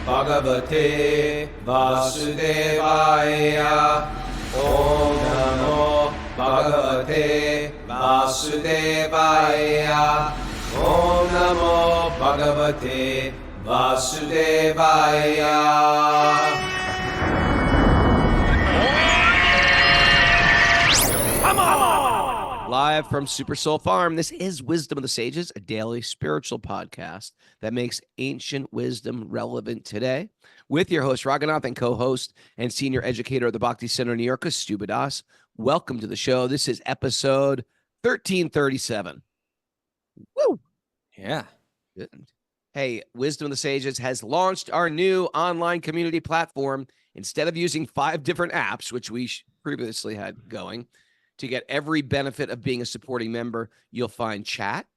Bhagavate Vasudevaya. Om Namo Bhagavate Vasudevaya. Om Namo Bhagavate Vasudevaya. Live from Super Soul Farm, this is Wisdom of the Sages, a daily spiritual podcast that makes ancient wisdom relevant today. With your host, Raghunath, and co-host and senior educator of the Bhakti Center in New York, Stu Das. Welcome to the show. This is episode 1337. Woo! Yeah. Good. Hey, Wisdom of the Sages has launched our new online community platform. Instead of using 5 different apps, which we previously had going, to get every benefit of being a supporting member, you'll find chat,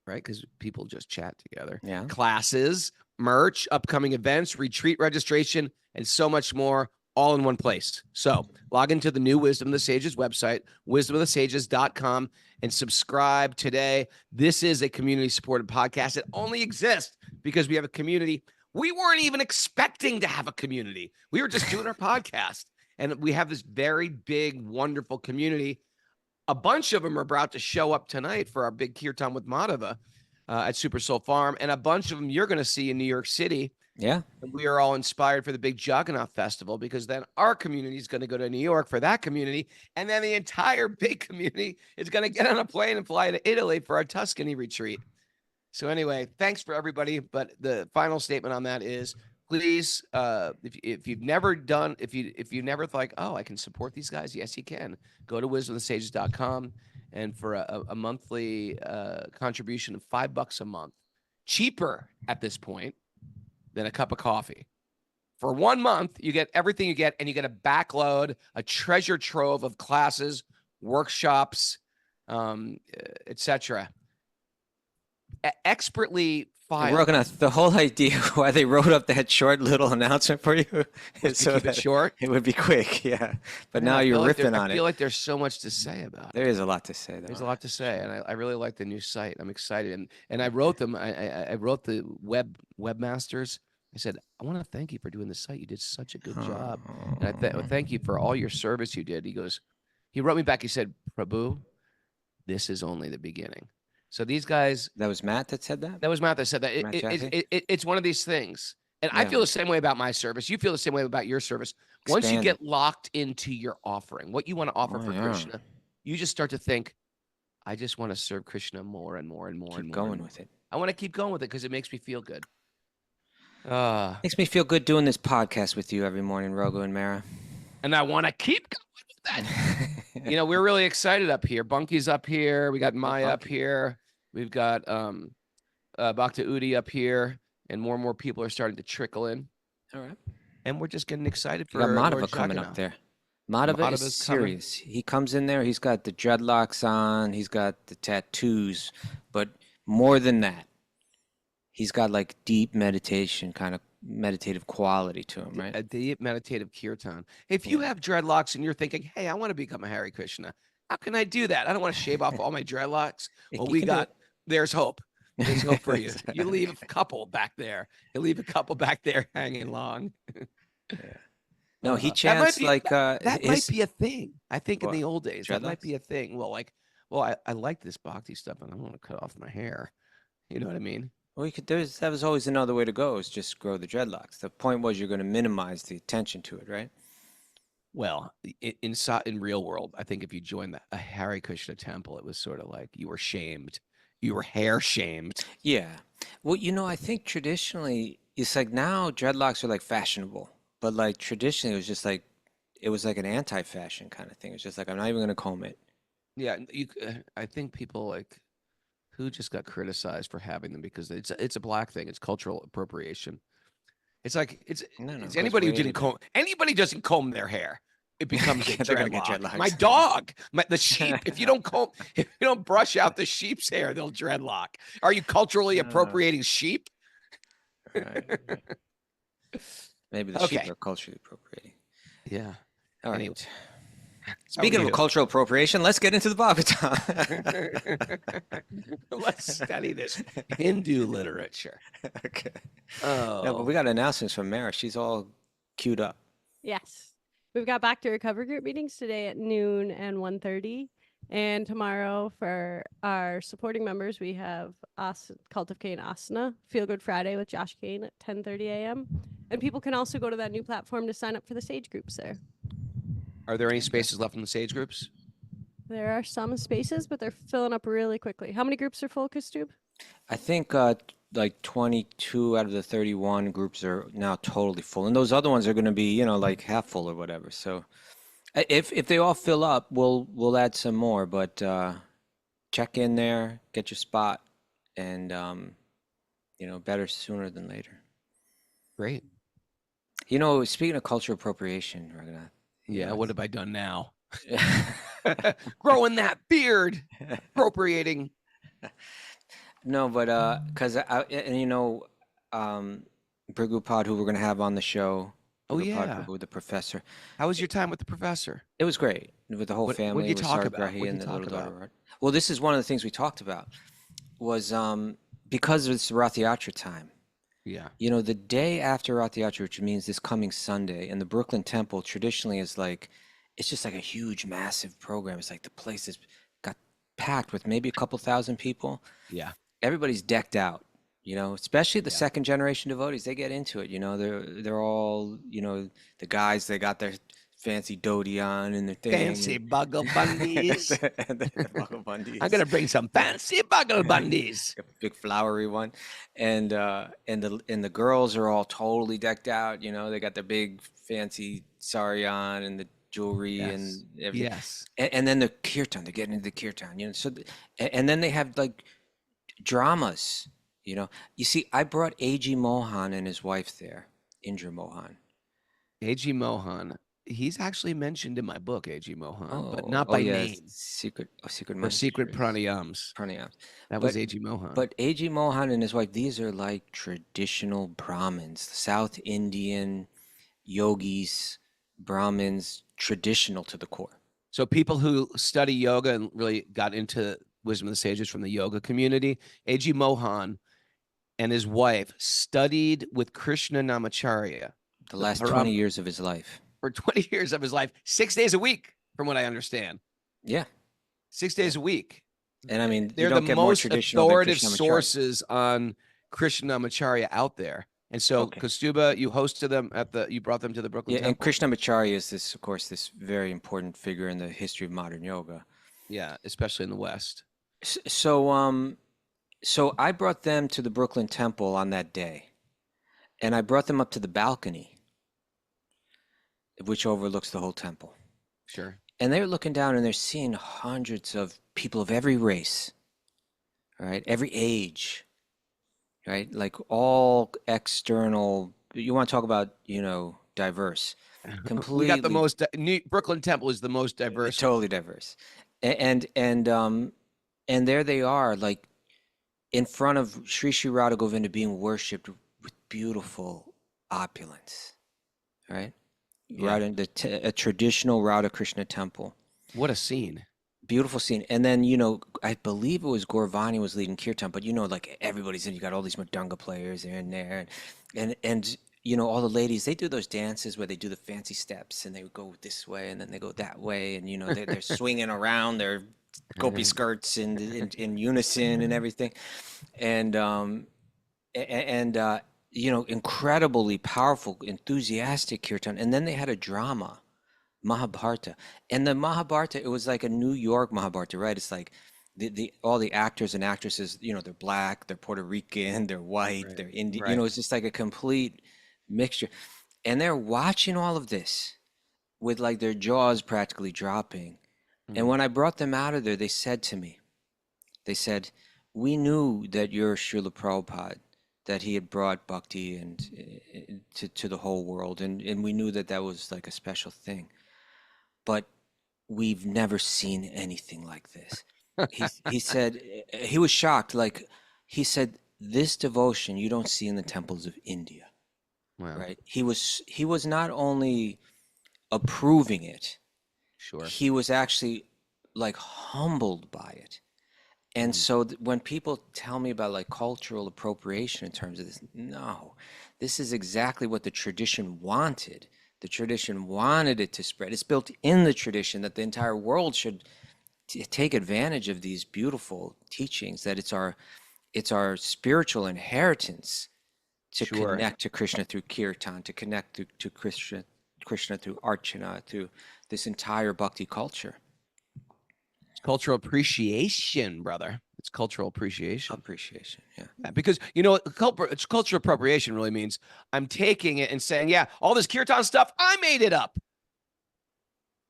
right? Because people just chat together. Yeah. Classes, merch, upcoming events, retreat registration, and so much more, all in one place. So log into the new Wisdom of the Sages website, wisdomofthesages.com, and subscribe today. This is a community-supported podcast. It only exists because we have a community. We weren't even expecting to have a community. We were just doing our podcast. And we have this very big, wonderful community. A bunch of them are about to show up tonight for our big Kirtan with Madhava at Super Soul Farm. And a bunch of them you're going to see in New York City. Yeah. And we are all inspired for the big Johnathon Festival, because then our community is going to go to New York for that community. And then the entire big community is going to get on a plane and fly to Italy for our Tuscany retreat. So anyway, thanks for everybody. But the final statement on that is, please, if you've never done, if you never thought, oh, I can support these guys, yes, you can. Go to wisdomofthesages.com, and for a monthly contribution of $5 a month, cheaper at this point than a cup of coffee. For 1 month, you get everything you get, and you get a backload, a treasure trove of classes, workshops, etc. Expertly filed. Raghunath, the whole idea why they wrote up that short little announcement for you is so keep that it short. It would be quick, yeah. But Yeah, now you're ripping I on feel it. like there's so much to say about it. There is a lot to say, though. There's a lot to say, and I really like the new site. I'm excited, and I wrote them. I wrote the webmasters. I said, I want to thank you for doing the site. You did such a good job, and I thank you for all your service you did. He wrote me back. He said, Prabhu, this is only the beginning. So these guys. That was Matt that said that? That was Matt that said that. It's one of these things. And yeah. I feel the same way about my service. You feel the same way about your service. Once you get locked into your offering, what you want to offer for Krishna, you just start to think, I just want to serve Krishna more and more and more and more. Keep going with it. I want to keep going with it because it makes me feel good. Makes me feel good doing this podcast with you every morning, Raghu and Mara. And I want to keep going with that. We're really excited up here. Bunky's up here. We got Maya up here. We've got Bhakti Udi up here. And more people are starting to trickle in. All right. And we're just getting excited for Madhava coming up there. Madhava is serious. He comes in there. He's got the dreadlocks on. He's got the tattoos. But more than that, he's got like deep meditation, kind of meditative quality to him, right? A deep meditative kirtan. If you have dreadlocks and you're thinking, hey, I want to become a Hare Krishna, how can I do that? I don't want to shave off all my dreadlocks. Well, there's hope. There's hope for you. You leave a couple back there. You leave a couple back there hanging long. Yeah. No, he chants that might be a thing. I think in the old days, that might be a thing. I like this bhakti stuff, and I want to cut off my hair. You know what I mean? Well, that was always another way to go, is just grow the dreadlocks. The point was you're going to minimize the attention to it, right? Well, in real world, I think if you joined a Hare Krishna temple, it was sort of like you were shamed. You were hair shamed. Yeah. Well, I think traditionally, it's like now dreadlocks are like fashionable. But like traditionally, it was like an anti-fashion kind of thing. It's just like, I'm not even going to comb it. Yeah. I think people who just got criticized for having them because it's a black thing. It's cultural appropriation. It's like, it's anybody who didn't comb, anybody doesn't comb their hair, it becomes a dreadlock. My dog, the sheep, if you don't brush out the sheep's hair, they'll dreadlock. Are you culturally appropriating sheep? Right. Maybe the sheep are culturally appropriating. Yeah. All right. Anyway. Speaking of you? cultural appropriation, let's get into the Bhagavatam. Let's study this Hindu literature. Okay. Oh. No, but we got announcements from Mara. She's all queued up. Yes. We've got back to recovery group meetings today at noon and 1:30. And tomorrow for our supporting members, we have Cult of Cain Asana, Feel Good Friday with Josh Kane at 10:30 a.m. And people can also go to that new platform to sign up for the sage groups there. Are there any spaces left in the sage groups? There are some spaces, but they're filling up really quickly. How many groups are full, Kastub? I think like 22 out of the 31 groups are now totally full, and those other ones are going to be, like half full or whatever. So if they all fill up, we'll add some more. But check in there, get your spot, and better sooner than later. Great. Speaking of cultural appropriation, Raghunath. Yeah, what have I done now? Growing that beard, appropriating. No, but because Brigupad, who we're going to have on the show. Oh, yeah. With the professor. How was your time with the professor? It was great with the whole family. What did you with talk Sarg about? Grahi What did and you the talk little about? daughter. Well, this is one of the things we talked about was because it's Rath Yatra time. Yeah. The day after Rath Yatra, which means this coming Sunday, and the Brooklyn Temple traditionally is like, it's just like a huge, massive program. It's like the place has got packed with maybe a couple thousand people. Yeah. Everybody's decked out, especially the second generation devotees. They get into it, they're all, the guys, they got their fancy dhoti on and their thing. Fancy bugle bundies. The bugle bundies. I'm gonna bring some fancy bugle bundies. A big flowery one, and the girls are all totally decked out. They got their big fancy sari on and the jewelry and everything. Yes. And then the kirtan, they're getting into the kirtan. So and then they have like dramas. You see, I brought A.G. Mohan and his wife there, Indra Mohan. A.G. Mohan. He's actually mentioned in my book, A.G. Mohan, but not by yeah, name. Secret Or secret pranayams. That was A.G. Mohan. But A.G. Mohan and his wife, these are like traditional Brahmins, South Indian yogis, Brahmins, traditional to the core. So people who study yoga and really got into Wisdom of the Sages from the yoga community, A.G. Mohan and his wife studied with Krishna Namacharya. The last 20 years of his life. For 20 years of his life, 6 days a week, from what I understand. Yeah. 6 days a week. And I mean, they're the most authoritative sources on Krishna Namacharya out there. And so, Kastuba, you hosted them you brought them to the Brooklyn Temple. And Krishna Namacharya is this very important figure in the history of modern yoga. Yeah, especially in the West. So I brought them to the Brooklyn Temple on that day, and I brought them up to the balcony, which overlooks the whole temple. Sure. And they're looking down and they're seeing hundreds of people of every race, right? Every age, right? Like all external, you want to talk about, diverse. Completely. We got the most, Brooklyn Temple is the most diverse. Totally diverse. And there they are, like in front of Sri Sri Radha Govinda being worshipped with beautiful opulence, right? Yeah. A traditional Radha Krishna temple. What a scene. Beautiful scene. And then, I believe it was Gaurvani was leading kirtan, but like everybody's in, you got all these Madanga players there and there. And all the ladies, they do those dances where they do the fancy steps and they go this way and then they go that way. And, they're swinging around their gopi skirts in unison and everything. And incredibly powerful, enthusiastic kirtan. And then they had a drama, Mahabharata. And the Mahabharata, it was like a New York Mahabharata, right? It's like all the actors and actresses, they're black, they're Puerto Rican, they're white, they're Indian. Right. It's just like a complete mixture. And they're watching all of this with like their jaws practically dropping. And when I brought them out of there, they said to me, we knew that you're Srila Prabhupada, that he had brought Bhakti and to the whole world. And we knew that was like a special thing. But we've never seen anything like this. He said, he was shocked. Like, he said, this devotion you don't see in the temples of India. Wow. Right? He was not only approving it, Sure. he was actually like humbled by it. And so when people tell me about like cultural appropriation in terms of this, no, this is exactly what the tradition wanted. The tradition wanted it to spread. It's built in the tradition that the entire world should take advantage of these beautiful teachings, that it's our spiritual inheritance to Sure. connect to Krishna through kirtan, to connect to Krishna through archana, through this entire bhakti culture. It's cultural appreciation, brother. It's cultural appreciation. Appreciation, yeah. Yeah, because it's cultural appropriation really means I'm taking it and saying, yeah, all this kirtan stuff, I made it up.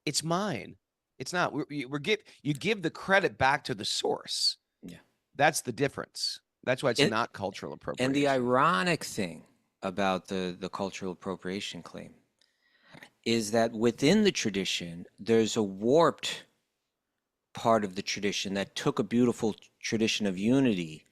It's mine. It's not. You give the credit back to the source. Yeah. That's the difference. That's why it's not cultural appropriation. And the ironic thing about the cultural appropriation claim is that within the tradition, there's a warped part of the tradition that took a beautiful tradition of unity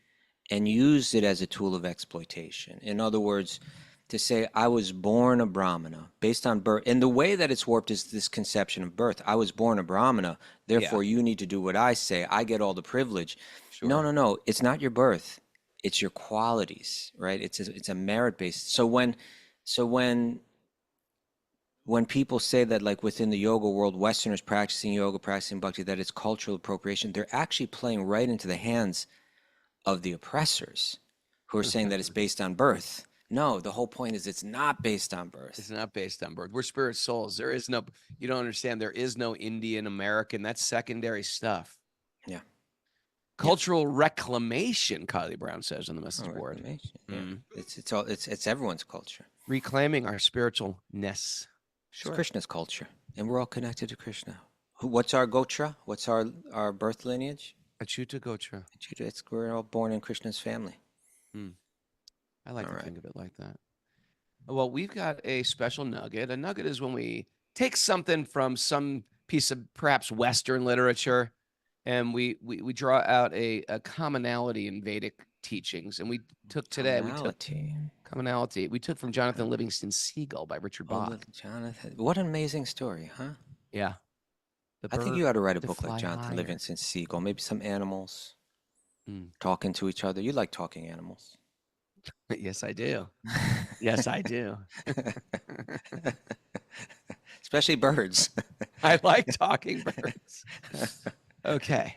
and used it as a tool of exploitation. In other words, to say I was born a Brahmana based on birth, and the way that it's warped is this conception of birth. I was born a Brahmana, therefore you need to do what I say. I get all the privilege. Sure. No. It's not your birth. It's your qualities, right? It's a merit based. So when people say that, like within the yoga world, Westerners practicing yoga, practicing bhakti, that it's cultural appropriation, they're actually playing right into the hands of the oppressors who are saying that it's based on birth. No, the whole point is it's not based on birth. It's not based on birth. We're spirit souls. There is no, you don't understand, there is no Indian American. That's secondary stuff. Yeah. Cultural reclamation, Kylie Brown says on the message board. Yeah. It's everyone's culture. Reclaiming our spiritualness. Sure. It's Krishna's culture. And we're all connected to Krishna. What's our gotra? What's our birth lineage? Achyuta Gotra. We're all born in Krishna's family. I like to think of it like that. Well, we've got a special nugget. A nugget is when we take something from some piece of perhaps Western literature, and we draw out a commonality in Vedic teachings. And we took today, commonality. We took from Johnathon Livingston Seagull by Richard Bach. Jonathan, what an amazing story, huh? Yeah. I think you ought to write a book like Johnathon Livingston Seagull. Maybe some animals talking to each other. You like talking animals. Yes, I do. Yes, I do. Especially birds. I like talking birds. Okay.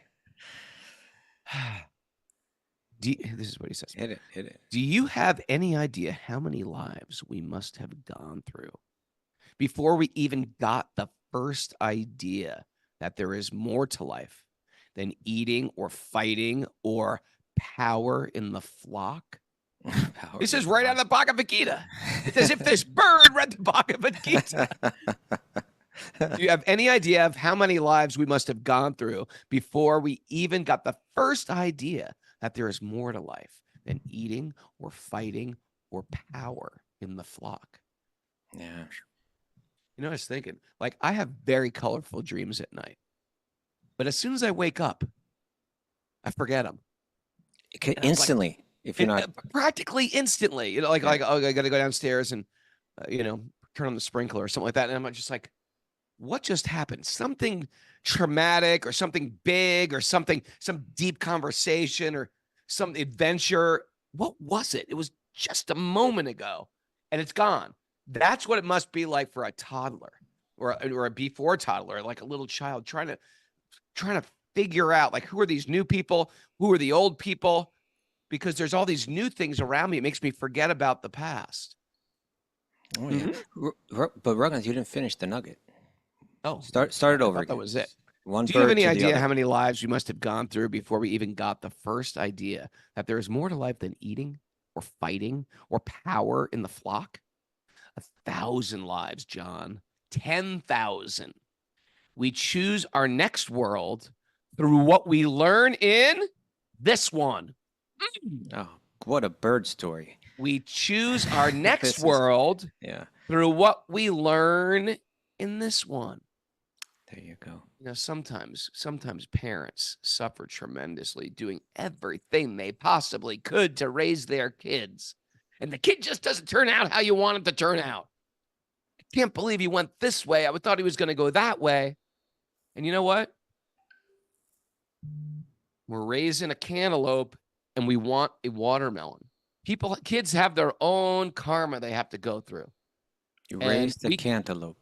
This is what he says. Hit it. Do you have any idea how many lives we must have gone through before we even got the first idea that there is more to life than eating or fighting or power in the flock? This is right out of the Bhagavad Gita. It's as if this bird read the Bhagavad Gita. Do you have any idea of how many lives we must have gone through before we even got the first idea that there is more to life than eating or fighting or power in the flock? Yeah. You know, I was thinking, like, I have very colorful dreams at night, but as soon as I wake up, I forget them. Instantly. If you're not practically instantly, you know, like oh, I got to go downstairs and turn on the sprinkler or something like that, and I'm just like, what just happened? Something traumatic or something big or some deep conversation or some adventure. What was it? It was just a moment ago, and it's gone. That's what it must be like for a toddler or a before toddler, like a little child trying to figure out, like, who are these new people? Who are the old people? Because there's all these new things around me. It makes me forget about the past. Oh, yeah. But Raghunath, you didn't finish the nugget. Oh, start it over again. That was it. One. Do you have any idea how many lives we must have gone through before we even got the first idea that there is more to life than eating or fighting or power in the flock? 1,000 lives, John. 10,000. We choose our next world through what we learn in this one. Oh, what a bird story. We choose our next world through what we learn in this one. There you go. You know, sometimes parents suffer tremendously doing everything they possibly could to raise their kids. And the kid just doesn't turn out how you want him to turn out. I can't believe he went this way. I thought he was going to go that way. And you know what? We're raising a cantaloupe and we want a watermelon. Kids have their own karma they have to go through. You And raised the cantaloupe.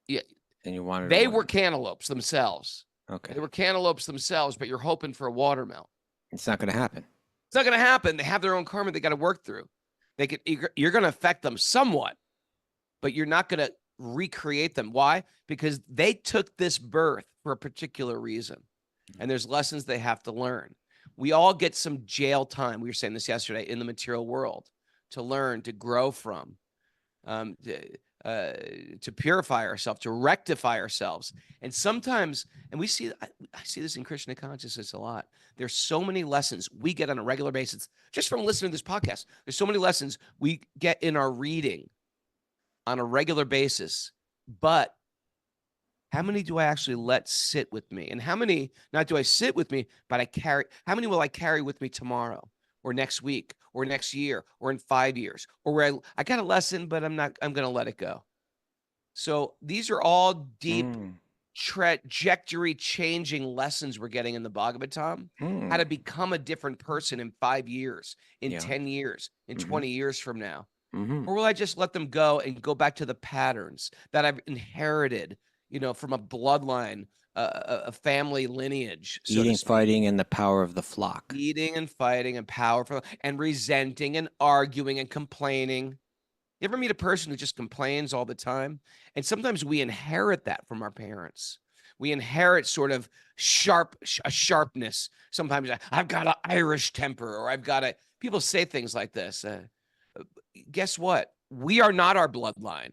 Yeah. And you wanted They were cantaloupes themselves. Okay. They were cantaloupes themselves, but you're hoping for a watermelon. It's not going to happen. It's not going to happen. They have their own karma they got to work through. You're going to affect them somewhat, but you're not going to recreate them. Why? Because they took this birth for a particular reason. And there's lessons they have to learn. We all get some jail time. We were saying this yesterday in the material world to learn, to grow from, to purify ourselves, to rectify ourselves. And sometimes, and I see this in Krishna consciousness a lot. There's so many lessons we get on a regular basis just from listening to this podcast. There's so many lessons we get in our reading on a regular basis, but how many do I actually let sit with me? And how many, not do I sit with me, but how many will I carry with me tomorrow or next week or next year or in 5 years, or where I got a lesson, but I'm going to let it go. So these are all deep trajectory changing lessons we're getting in the Bhagavatam, how to become a different person in 5 years, in 10 years, in 20 years from now. Or will I just let them go and go back to the patterns that I've inherited, from a bloodline, a family lineage, eating, fighting, and the power of the flock. Eating and fighting and powerful and resenting and arguing and complaining. You ever meet a person who just complains all the time? And sometimes we inherit that from our parents. We inherit sort of sharpness. Sometimes I've got an Irish temper, or people say things like this. Guess what? We are not our bloodline.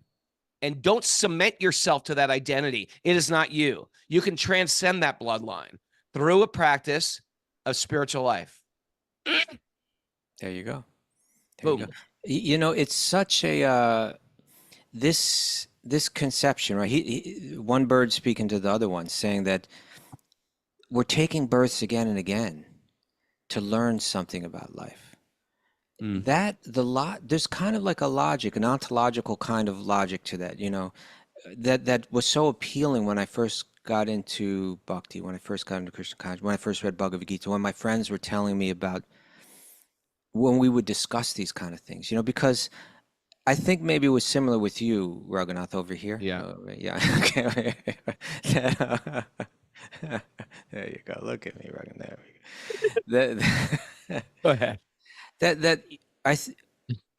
And don't cement yourself to that identity. It is not you. You can transcend that bloodline through a practice of spiritual life. There you go. Boom. You go. It's such a this conception, right? One bird speaking to the other one, saying that we're taking births again and again to learn something about life. There's kind of like a logic, an ontological kind of logic to that, that was so appealing when I first got into Bhakti, when I first got into Krishna consciousness, when I first read Bhagavad Gita, when my friends were telling me about when we would discuss these kind of things, because I think maybe it was similar with you, Raghunath, over here. Yeah. Yeah. Okay. There you go. Look at me, Raghunath. There we go. Go ahead.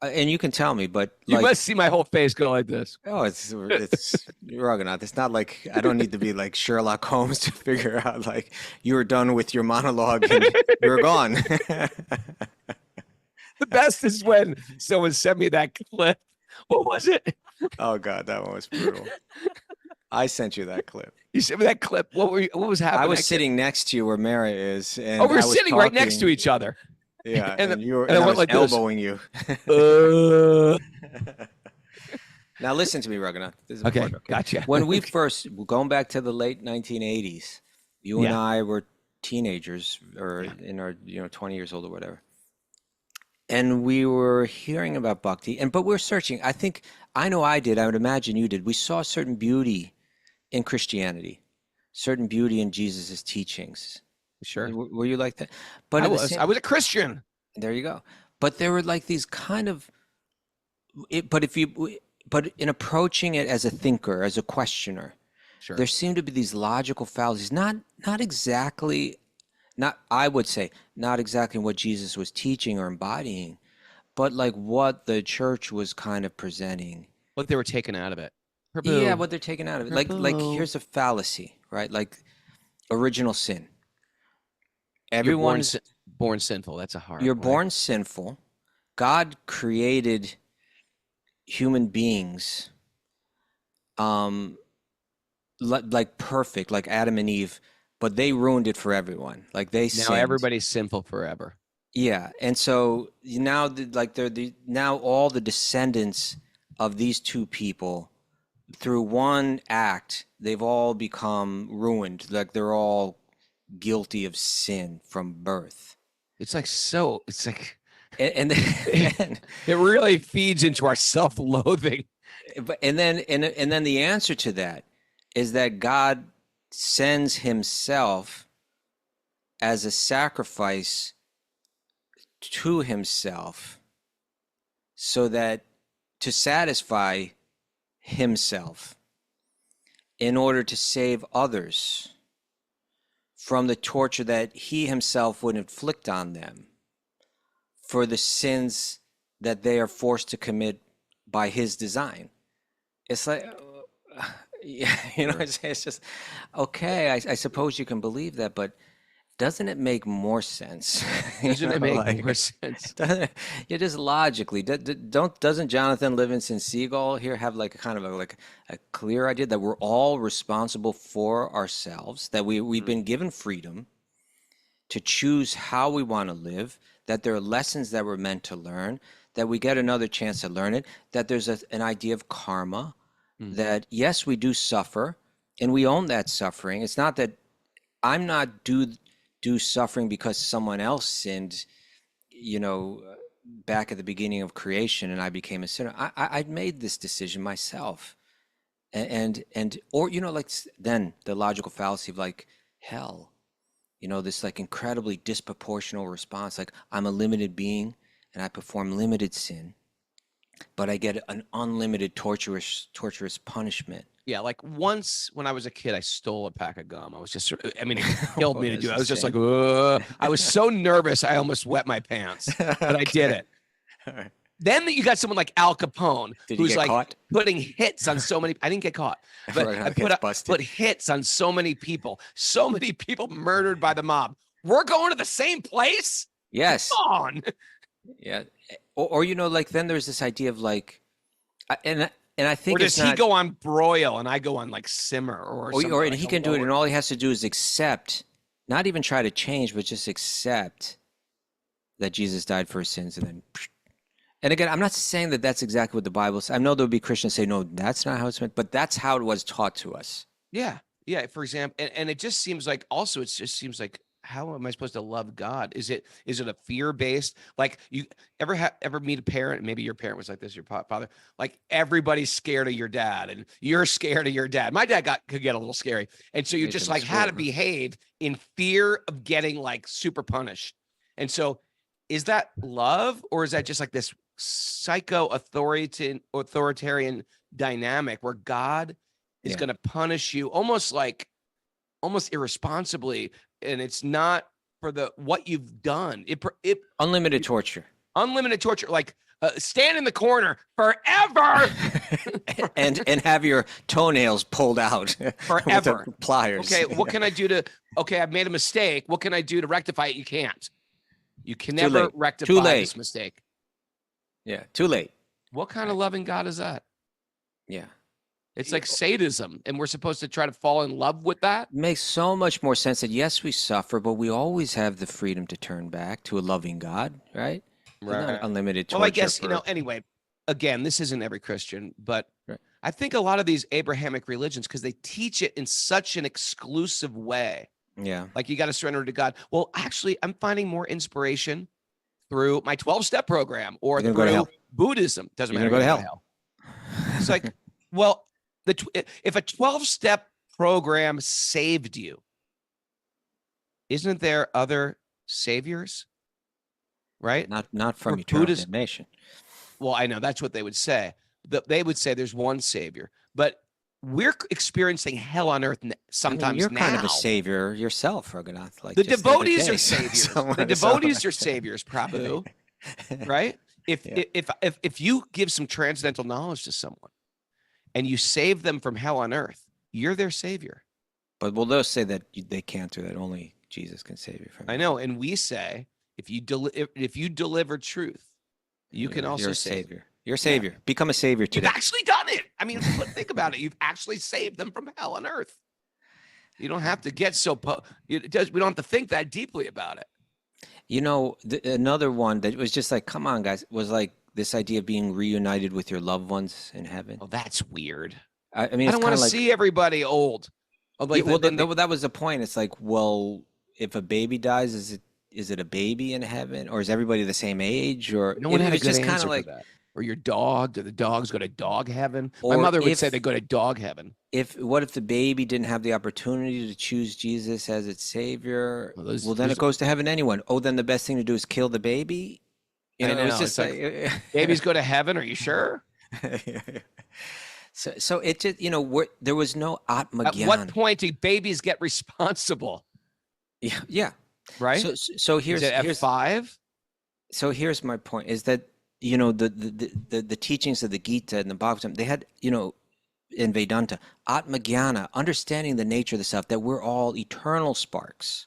And you can tell me, but you must see my whole face go like this. Oh, it's Raghunath. It's not like I don't need to be like Sherlock Holmes to figure out like you were done with your monologue and you're gone. The best is when someone sent me that clip. What was it? Oh God, that one was brutal. I sent you that clip. You sent me that clip. What was happening? I was sitting next to you where Mara is, and we're sitting right next to each other. Yeah, and I was like elbowing you. Now listen to me, Raghunath. This is okay, gotcha. When we first, going back to the late 1980s, you and I were teenagers, or in our 20 years old or whatever, and we were hearing about Bhakti, but we were searching. I know I did. I would imagine you did. We saw a certain beauty in Christianity, certain beauty in Jesus's teachings. Sure. Were you like that? But I was a Christian. There you go. But there were like these kind of, but in approaching it as a thinker, as a questioner, sure, there seemed to be these logical fallacies, not exactly what Jesus was teaching or embodying, but like what the church was kind of presenting. What they were taking out of it. Yeah, what they're taking out of it. Like here's a fallacy, right? Like original sin. Everyone's born sinful. That's a hard. You're born sinful. God created human beings, like perfect, like Adam and Eve, but they ruined it for everyone. Like they sinned. Now everybody's sinful forever. Yeah, and so now, now all the descendants of these two people, through one act, they've all become ruined. Like they're all guilty of sin from birth. It's like and then it really feeds into our self-loathing. And then the answer to that is that God sends himself as a sacrifice to himself, so that to satisfy himself, in order to save others from the torture that he himself would inflict on them for the sins that they are forced to commit by his design. It's like, yeah, you know, it's just, okay, I suppose you can believe that, but doesn't it make more sense? Doesn't it make more sense? Yeah, just logically. Doesn't Johnathon Livingston Seagull here have like a kind of a clear idea that we're all responsible for ourselves, that we've been given freedom to choose how we want to live, that there are lessons that we're meant to learn, that we get another chance to learn it, that there's an idea of karma, that yes, we do suffer, and we own that suffering. It's not that I'm not do suffering because someone else sinned, you know, back at the beginning of creation and I became a sinner. I made this decision myself. And or, you know, like then the logical fallacy of like hell, you know, this like incredibly disproportional response. Like I'm a limited being and I perform limited sin, but I get an unlimited torturous punishment. Yeah, like once when I was a kid, I stole a pack of gum. I was just, I mean, it killed me to do it. I was just like, I was so nervous, I almost wet my pants, but I did it. All right. Then you got someone like Al Capone, who's like caught? putting hits on so many. I didn't get caught, but I put hits on so many people murdered by the mob. We're going to the same place? Yes. Come on. Yeah. Or you know, like then there's this idea of like, and I think, or does he go on broil and I go on like simmer or something? Or and he can do it, and all he has to do is accept, not even try to change, but just accept that Jesus died for his sins, and then. And again, I'm not saying that that's exactly what the Bible says. I know there'll be Christians say, no, that's not how it's meant, but that's how it was taught to us. Yeah. Yeah. For example, and it just seems like also, it just seems like, how am I supposed to love God? Is it a fear-based? Like you ever meet a parent? Maybe your parent was like this, your father, like everybody's scared of your dad and you're scared of your dad. My dad could get a little scary. And so you just like had to behave in fear of getting like super punished. And so is that love, or is that just like this psycho authoritarian dynamic where God is going to punish you almost irresponsibly? And it's not for what you've done. Unlimited torture. Unlimited torture. Like stand in the corner forever. and have your toenails pulled out forever. With pliers. Okay, what can I do I've made a mistake. What can I do to rectify it? You can't. You can never rectify this mistake. Yeah, too late. What kind of loving God is that? Yeah. It's like sadism, and we're supposed to try to fall in love with that? It makes so much more sense that, yes, we suffer, but we always have the freedom to turn back to a loving God, right? Right. Not unlimited torture. Well, I guess, anyway, again, this isn't every Christian, but I think a lot of these Abrahamic religions, because they teach it in such an exclusive way. Yeah. Like you got to surrender to God. Well, actually, I'm finding more inspiration through my 12-step program or through Buddhism. Doesn't matter. You're going to go to hell. It's like, well, if a 12-step program saved you, isn't there other saviors? Right? Not from eternal damnation. Well, I know that's what they would say. They would say there's one savior, but we're experiencing hell on earth sometimes. You're now. kind of a savior yourself, Raghunath. Like the devotees are saviors. The devotees are saviors, Prabhu. Right? If you give some transcendental knowledge to someone and you save them from hell on earth, you're their savior. But they'll say that they can't do that. Only Jesus can save you from hell. I know, and we say if you deliver truth, you can also you're a savior. You're a savior. Yeah. Become a savior today. You've actually done it. I mean, think about it. You've actually saved them from hell on earth. You don't have to get so. We don't have to think that deeply about it. You know, another one that was just like, come on, guys, was like this idea of being reunited with your loved ones in heaven. Oh, that's weird. I mean, I don't want to see everybody old. Like, that was the point. It's like, well, if a baby dies, is it a baby in heaven, or is everybody the same age? Or no one had a good just answer like, for that. or your dog? Do the dogs go to dog heaven? My Or mother would if- say they go to dog heaven. What if the baby didn't have the opportunity to choose Jesus as its savior? Well, Well, then it goes to heaven anyway. Oh, then the best thing to do is kill the baby? You know, I know. it's just It's babies go to heaven. Are you sure? So it just, there was no Atma At Gyan. what point do babies get responsible? Yeah. Right. So here's at 5. So here's my point: is that the teachings of the Gita and the Bhagavatam, they had in Vedanta, Atma Jnana, understanding the nature of the self, that we're all eternal sparks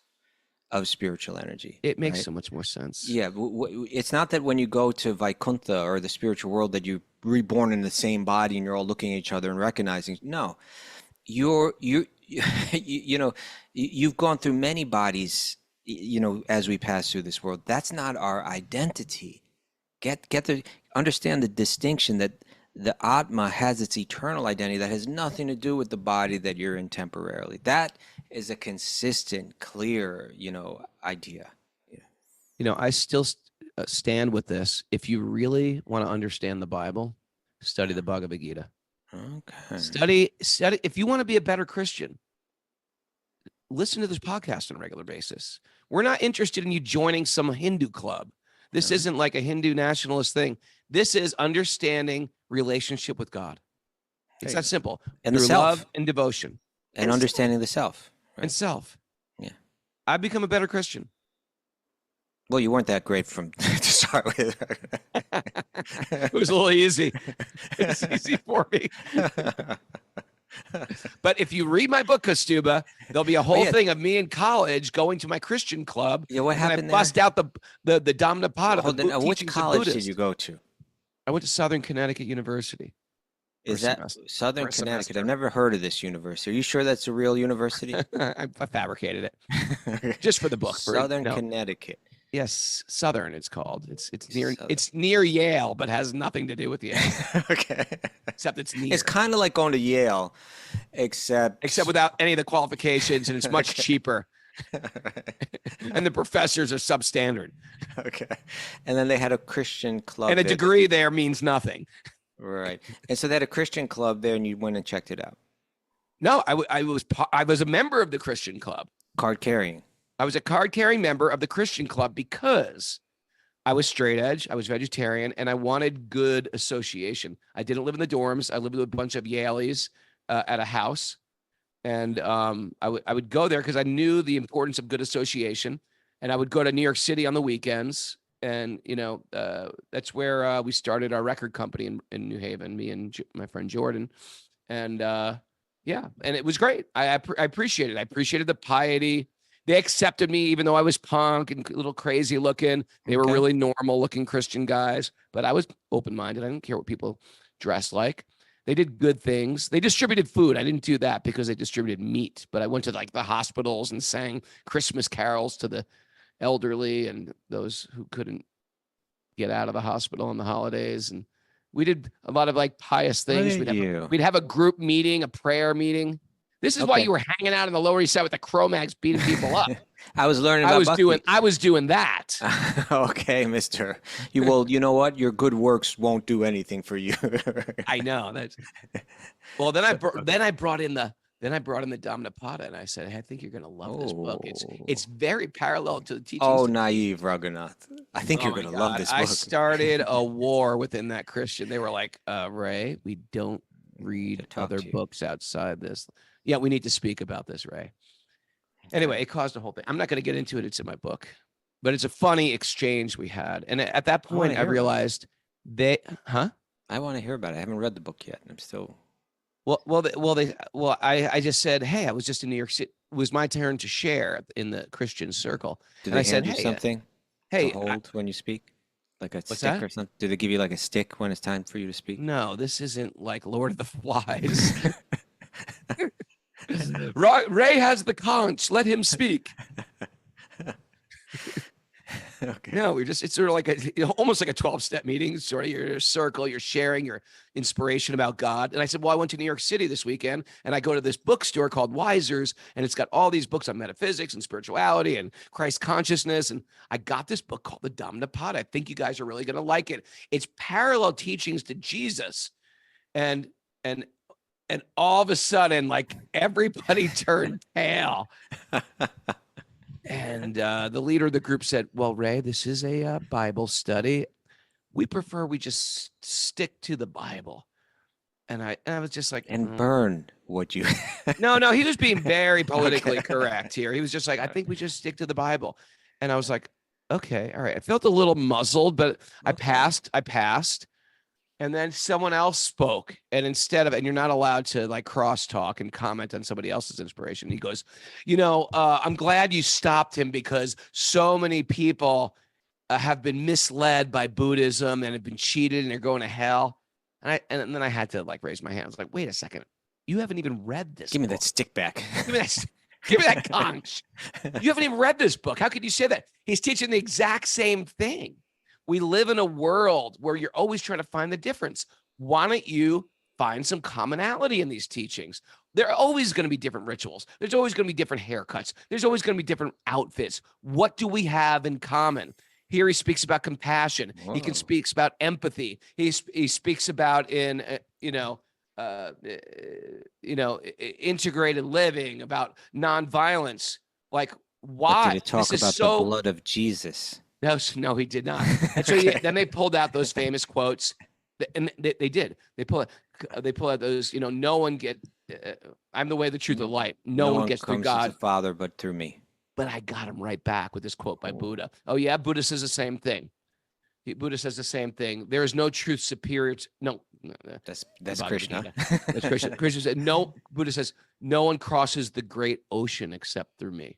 of spiritual energy. It makes right? so much more sense. Yeah, it's not that when you go to Vaikuntha or the spiritual world that you're reborn in the same body and you're all looking at each other and recognizing. No, you've gone through many bodies, as we pass through this world. That's not our identity. Understand the distinction that the Atma has its eternal identity that has nothing to do with the body that you're in temporarily. That is a consistent, clear, idea. I still stand with this. If you really want to understand the Bible, study the Bhagavad Gita. Okay. Study. If you want to be a better Christian, listen to this podcast on a regular basis. We're not interested in you joining some Hindu club. This isn't like a Hindu nationalist thing. This is understanding relationship with God. It's that simple. And through the self. love and devotion. And understanding the self. Right? And self. Yeah. I've become a better Christian. Well, you weren't that great to start with. It was a little easy. It's easy for me. But if you read my book, Kastuba, there'll be a whole thing of me in college going to my Christian club. Yeah, what happened I bust out the Dhammapada. Which college did you go to? I went to Southern Connecticut University. Is that Southern Connecticut? I've never heard of this university. Are you sure that's a real university? I fabricated it just for the book. Southern Connecticut. Yes, Southern. It's called. It's near Yale, but has nothing to do with Yale. Okay. Except it's near. It's kind of like going to Yale, except without any of the qualifications, and it's much cheaper. And the professors are substandard. Okay. And then they had a Christian club. And a degree there means nothing. Right. And so they had a Christian club there, and you went and checked it out. No, I was a member of the Christian club. Card carrying. I was a card-carrying member of the Christian club because I was straight edge, I was vegetarian, and I wanted good association. I didn't live in the dorms. I lived with a bunch of Yaleys at a house. And I would go there because I knew the importance of good association. And I would go to New York City on the weekends. And, that's where we started our record company in New Haven, me and my friend Jordan. And and it was great. I appreciated it. I appreciated the piety. They accepted me, even though I was punk and a little crazy looking. They were really normal looking Christian guys, but I was open-minded. I didn't care what people dressed like. They did good things. They distributed food. I didn't do that because they distributed meat, but I went to like the hospitals and sang Christmas carols to the elderly and those who couldn't get out of the hospital on the holidays. And we did a lot of like pious things. We'd have a group meeting, a prayer meeting. This is why you were hanging out in the Lower East Side with the Cro-Mags beating people up. I was learning about Bhakti. I was doing that. Okay, mister. You know what? Your good works won't do anything for you. I know. Well, then I brought in the Dhammapada, and I said, hey, I think you're going to love this book. It's very parallel to the teachings. Oh, naive Raghunath. I think you're going to love this book. I started a war within that Christian. They were like, Ray, we don't read other books outside this. Yeah, we need to speak about this, Ray. Anyway, it caused a whole thing. I'm not going to get into it. It's in my book. But it's a funny exchange we had. And at that point, I realized I want to hear about it. I haven't read the book yet. I'm still... I just said, hey, I was just in New York City. It was my turn to share in the Christian circle. Did they hand you something to hold when you speak? Like a stick or something? Do they give you like a stick when it's time for you to speak? No, this isn't like Lord of the Flies. Ray has the conch. Let him speak. Okay. No, it's sort of like almost like a 12-step meeting. Sort of you're in a circle, you're sharing your inspiration about God. And I said, well, I went to New York City this weekend and I go to this bookstore called Wiser's, and it's got all these books on metaphysics and spirituality and Christ consciousness. And I got this book called the Dhammapada. I think you guys are really going to like it. It's parallel teachings to Jesus. And all of a sudden, like, everybody turned pale. And the leader of the group said, well, Ray, this is a Bible study. We prefer we just stick to the Bible. And I was just like, and burn what you. No, he was being very politically correct here. He was just like, I think we just stick to the Bible. And I was like, okay, all right. I felt a little muzzled, but I passed. And then someone else spoke. And and you're not allowed to like crosstalk and comment on somebody else's inspiration. He goes, I'm glad you stopped him, because so many people have been misled by Buddhism and have been cheated and they're going to hell. And then I had to like raise my hand. I was like, wait a second. You haven't even read this. Give me that stick back. Give me that conch. You haven't even read this book. How could you say that? He's teaching the exact same thing. We live in a world where you're always trying to find the difference. Why don't you find some commonality in these teachings? There are always going to be different rituals. There's always going to be different haircuts. There's always going to be different outfits. What do we have in common? Here he speaks about compassion. Whoa. He speaks about empathy. He speaks about integrated living, about nonviolence. Like, why? But did it talk about the blood of Jesus? No, he did not. And so then they pulled out those famous quotes, and they did. They pull out those. No one I'm the way, the truth, the light. No one gets through God, to the Father, but through me. But I got him right back with this quote by Buddha. Oh yeah, Buddha says the same thing. Buddha says the same thing. There is no truth superior to no. That's Krishna. That's Krishna. Krishna said no. Buddha says no one crosses the great ocean except through me.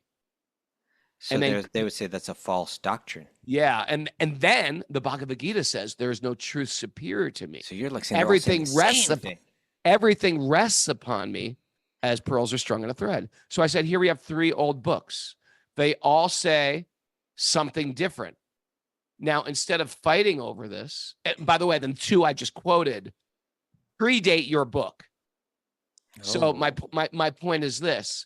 So and they would say that's a false doctrine. Yeah, and then the Bhagavad Gita says there is no truth superior to me. So you're like saying everything rests upon me as pearls are strung in a thread. So I said, here we have 3 old books. They all say something different. Now, instead of fighting over this, and by the way, the 2 I just quoted predate your book. So my point is this.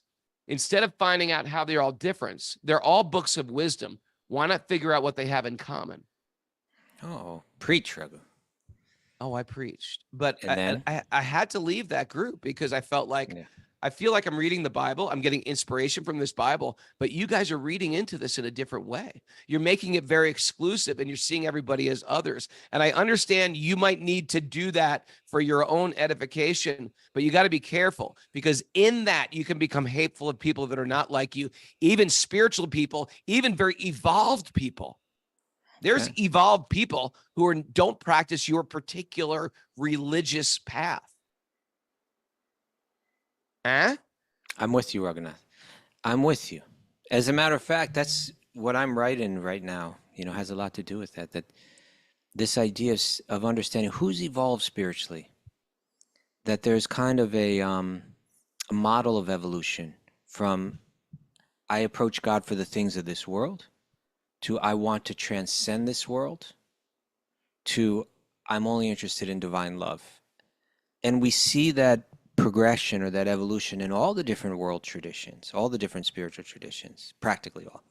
Instead of finding out how they're all different, they're all books of wisdom. Why not figure out what they have in common? Oh, preach, Raghu. Oh, I preached. But I had to leave that group because I felt like, I feel like I'm reading the Bible. I'm getting inspiration from this Bible, but you guys are reading into this in a different way. You're making it very exclusive and you're seeing everybody as others. And I understand you might need to do that for your own edification, but you got to be careful, because in that you can become hateful of people that are not like you, even spiritual people, even very evolved people. There's evolved people who don't practice your particular religious path. I'm with you, Raghunath. I'm with you. As a matter of fact, that's what I'm writing right now, has a lot to do with that this idea of understanding who's evolved spiritually, that there's kind of a model of evolution from I approach God for the things of this world to I want to transcend this world to I'm only interested in divine love. And we see that progression or that evolution in all the different world traditions, all the different spiritual traditions, practically all.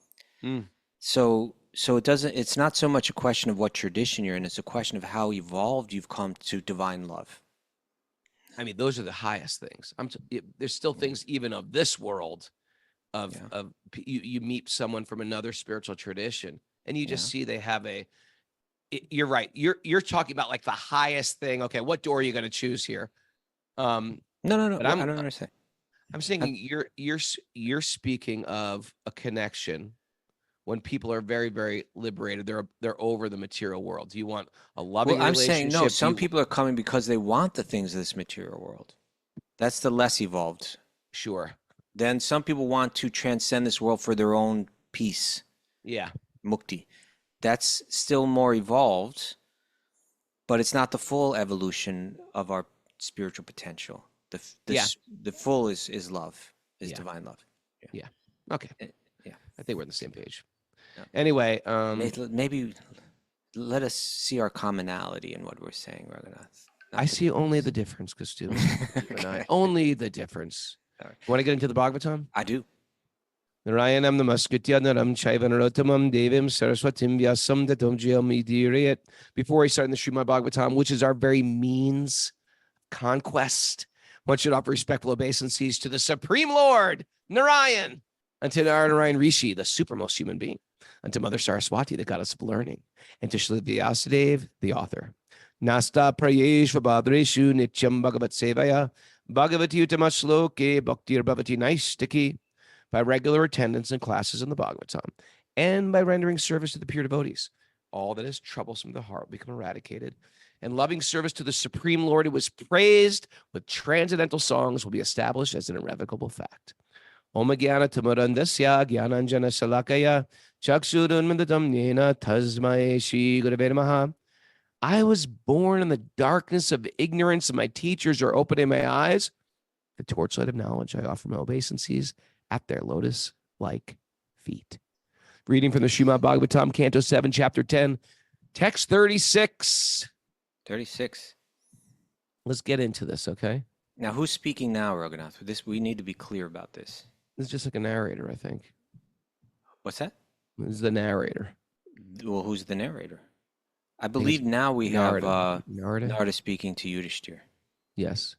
So it's not so much a question of what tradition you're in, it's a question of how evolved you've come to divine love. I mean, those are the highest things. There's still things even of this world of you meet someone from another spiritual tradition and you just see they have you're right. You're talking about like the highest thing. Okay, what door are you going to choose here? No. But I don't understand. I'm saying you're speaking of a connection when people are very, very liberated. They're over the material world. Do you want a loving relationship? I'm saying no. Some people are coming because they want the things of this material world. That's the less evolved. Sure. Then some people want to transcend this world for their own peace. Yeah. Mukti. That's still more evolved, but it's not the full evolution of our spiritual potential. The full is love, is divine love. Yeah. Okay. Yeah. I think we're on the same page. Anyway, maybe let us see our commonality in what we're saying, Raghunath. I see only the difference, Kastu. Okay. Only the difference. Sorry. Want to get into the Bhagavatam? I do. Narayanam namaskritya naram chaivanarottamam devim saraswatim vyasam tatom jyam. Before we start in the Srimad Bhagavatam, which is our very means conquest, one should offer respectful obeisances to the Supreme Lord, Narayan, and to Narayan Rishi, the supermost human being, and to Mother Saraswati, the goddess of learning, and to Srila Vyasadeva, the author. Nasta prayesh vabhadreshu nityam bhagavat sevaya bhagavati utamashloke bhaktir bhavati naistiki, by regular attendance in classes in the Bhagavatam, and by rendering service to the pure devotees. All that is troublesome to the heart will become eradicated, and loving service to the Supreme Lord, who was praised with transcendental songs, will be established as an irrevocable fact. Om Jnana Tamarandasya Jnananjana Salakaya Chakshurunmandadam Nena Tasmai Shri Gurave Namaha. I was born in the darkness of ignorance, and my teachers are opening my eyes. The torchlight of knowledge, I offer my obeisances at their lotus-like feet. Reading from the Srimad Bhagavatam, Canto 7, Chapter 10, Text 36. 36. Let's get into this, okay? Now, who's speaking now, Raghunath? We need to be clear about this. This is just like a narrator, I think. What's that? This is the narrator. Well, who's the narrator? I believe now we have Narada? Narada speaking to Yudhishthir. Yes.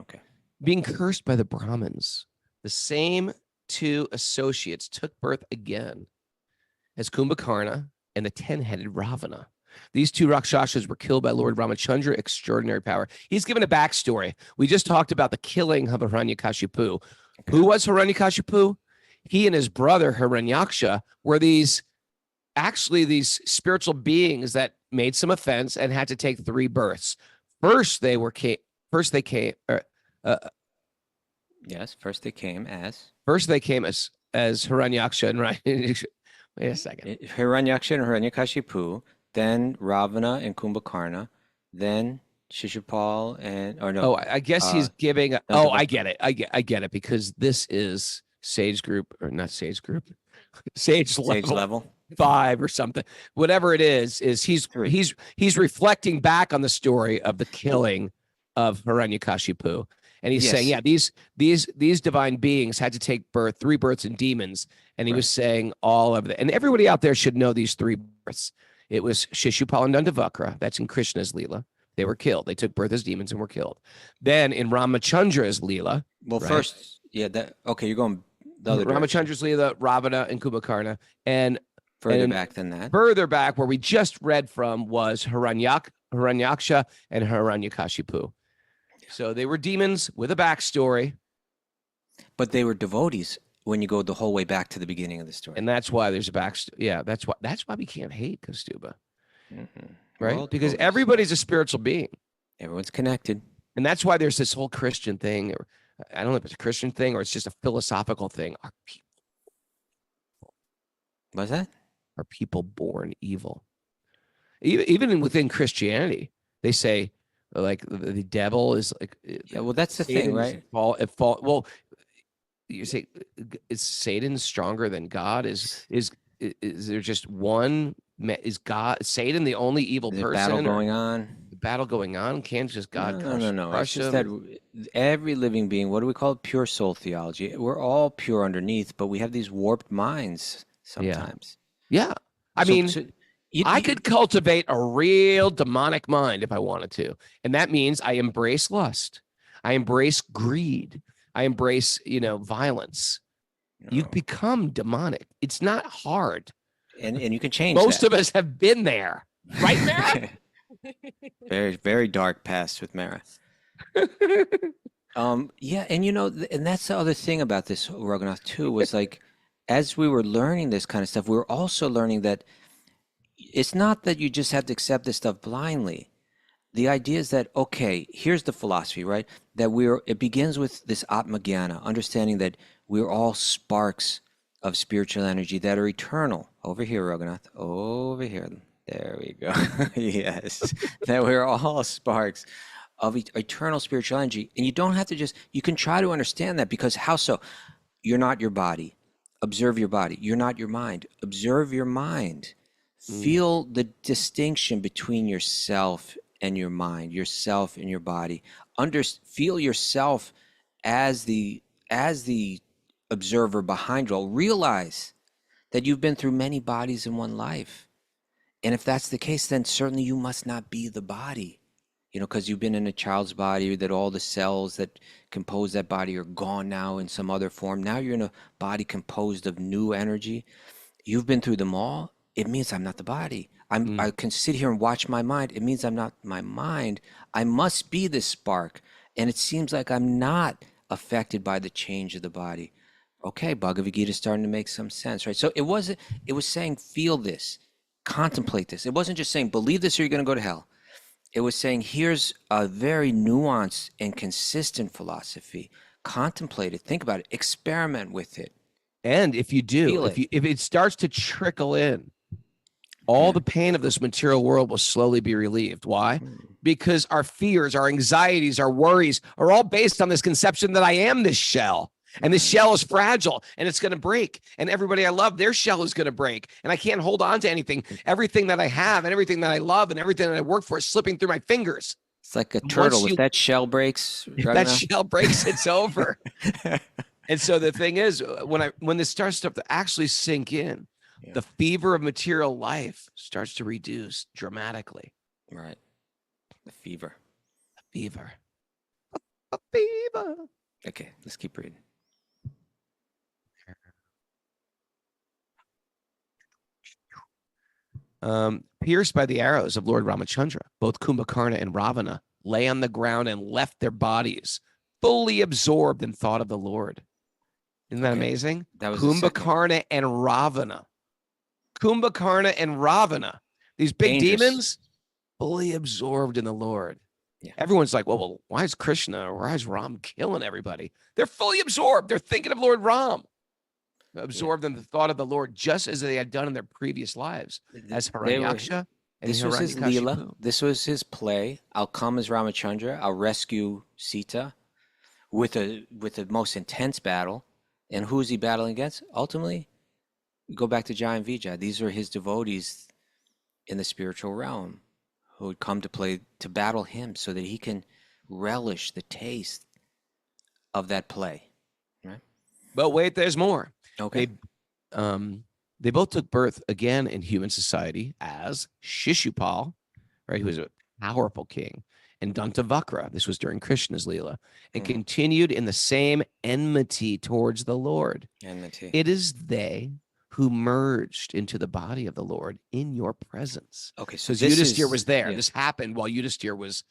Okay. Being cursed by the Brahmins, the same two associates took birth again as Kumbhakarna and the 10-headed Ravana. These two Rakshasas were killed by Lord Ramachandra, extraordinary power. He's given a backstory. We just talked about the killing of Hiranyakashipu. Okay. Who was Hiranyakashipu? He and his brother Hiranyaksha were these spiritual beings that made some offense and had to take 3 births. First they came as Hiranyaksha and Hiranyakashipu. Wait a second. Hiranyaksha and Hiranyakashipu, then Ravana and Kumbhakarna, then Shishupal I guess he's giving. I get it. I get it, because this is Sage Group, or not Sage Group, Sage level 5 or something. Whatever it is he's reflecting back on the story of the killing of Hiranyakashipu. And he's saying, these divine beings had to take 3 births in demons. And he was saying all of that. And everybody out there should know these 3 births. It was Shishupal and Dandavakra. That's in Krishna's Leela. They were killed. They took birth as demons and were killed. Then in Ramachandra's Leela. Well, first, you're going the other direction. Ramachandra's Leela, Ravana and Kumbhakarna. And further back than that. Further back, where we just read from, was Hiranyaksha and Hiranyakashipu. So they were demons with a backstory. But they were devotees when you go the whole way back to the beginning of the story. And that's why there's a backstory. Yeah, that's why we can't hate Kastuba. Mm-hmm. Right? Because everybody's a spiritual being. Everyone's connected. And that's why there's this whole Christian thing. Or I don't know if it's a Christian thing or it's just a philosophical thing. Are people What's that? Are people born evil? Even within Christianity, they say, like, the devil is like. Yeah, well, that's the thing, right? Well, you say, is Satan stronger than God? Is there just one? Is Satan the only evil person? Battle going on. The battle going on. Can't just God crush It's just him? that every living being, what do we call it? Pure soul theology. We're all pure underneath, but we have these warped minds sometimes. Yeah. I mean, I could cultivate a real demonic mind if I wanted to. And that means I embrace lust. I embrace greed. I embrace, violence. No. You become demonic. It's not hard. And you can change Most of us have been there. Right, Mara? Very, very dark past with Mara. Yeah, and and that's the other thing about this, Raghunath, too, was like, as we were learning this kind of stuff, we were also learning that it's not that you just have to accept this stuff blindly. The idea is that, okay, here's the philosophy, right? That it begins with this Atma-gyana, understanding that we're all sparks of spiritual energy that are eternal. Over here, Raghunath. Over here. There we go. Yes. That we're all sparks of eternal spiritual energy. And you don't have to you can try to understand that, because how so? You're not your body. observe your body. You're not your mind. Observe your mind. Feel the distinction between yourself and your mind, yourself and your body. Feel yourself as the observer behind it all. Realize that you've been through many bodies in one life. And if that's the case, then certainly you must not be the body, because you've been in a child's body, that all the cells that compose that body are gone now in some other form. Now you're in a body composed of new energy. You've been through them all. It means I'm not the body. I can sit here and watch my mind. It means I'm not my mind. I must be this spark. And it seems like I'm not affected by the change of the body. Okay, Bhagavad Gita is starting to make some sense, right? So it was saying, feel this, contemplate this. It wasn't just saying, believe this or you're going to go to hell. It was saying, here's a very nuanced and consistent philosophy. Contemplate it, think about it, experiment with it. And if you do, if it starts to trickle in, all the pain of this material world will slowly be relieved. Why? Because our fears, our anxieties, our worries are all based on this conception that I am this shell. And this shell is fragile and it's going to break. And everybody I love, their shell is going to break. And I can't hold on to anything. Everything that I have and everything that I love and everything that I work for is slipping through my fingers. It's like a turtle. If that shell breaks, it's over. And so the thing is, when this starts to actually sink in, the fever of material life starts to reduce dramatically. Right. The fever. Fever. A fever. Okay, let's keep reading. Pierced by the arrows of Lord Ramachandra, both Kumbhakarna and Ravana lay on the ground and left their bodies, fully absorbed in thought of the Lord. Isn't that amazing? That was Kumbhakarna and Ravana. Kumbhakarna and Ravana, these big demons, fully absorbed in the Lord. Yeah. Everyone's like, well, why is Krishna or why is Ram killing everybody? They're fully absorbed. They're thinking of Lord Ram. Absorbed in the thought of the Lord, just as they had done in their previous lives as Hiranyaksha. This was his Leela. This was his play. I'll come as Ramachandra. I'll rescue Sita with the most intense battle. And who is he battling against? Ultimately, we go back to Jai and Vijay. These are his devotees in the spiritual realm who would come to battle him so that he can relish the taste of that play. Right? But wait, there's more. Okay. They both took birth again in human society as Shishupal, right, who was a powerful king, and Dantavakra. This was during Krishna's Leela, and continued in the same enmity towards the Lord. Enmity. It is they who merged into the body of the Lord in your presence. Okay, so Yudhisthira was there. Yeah. This happened while Yudhisthira was,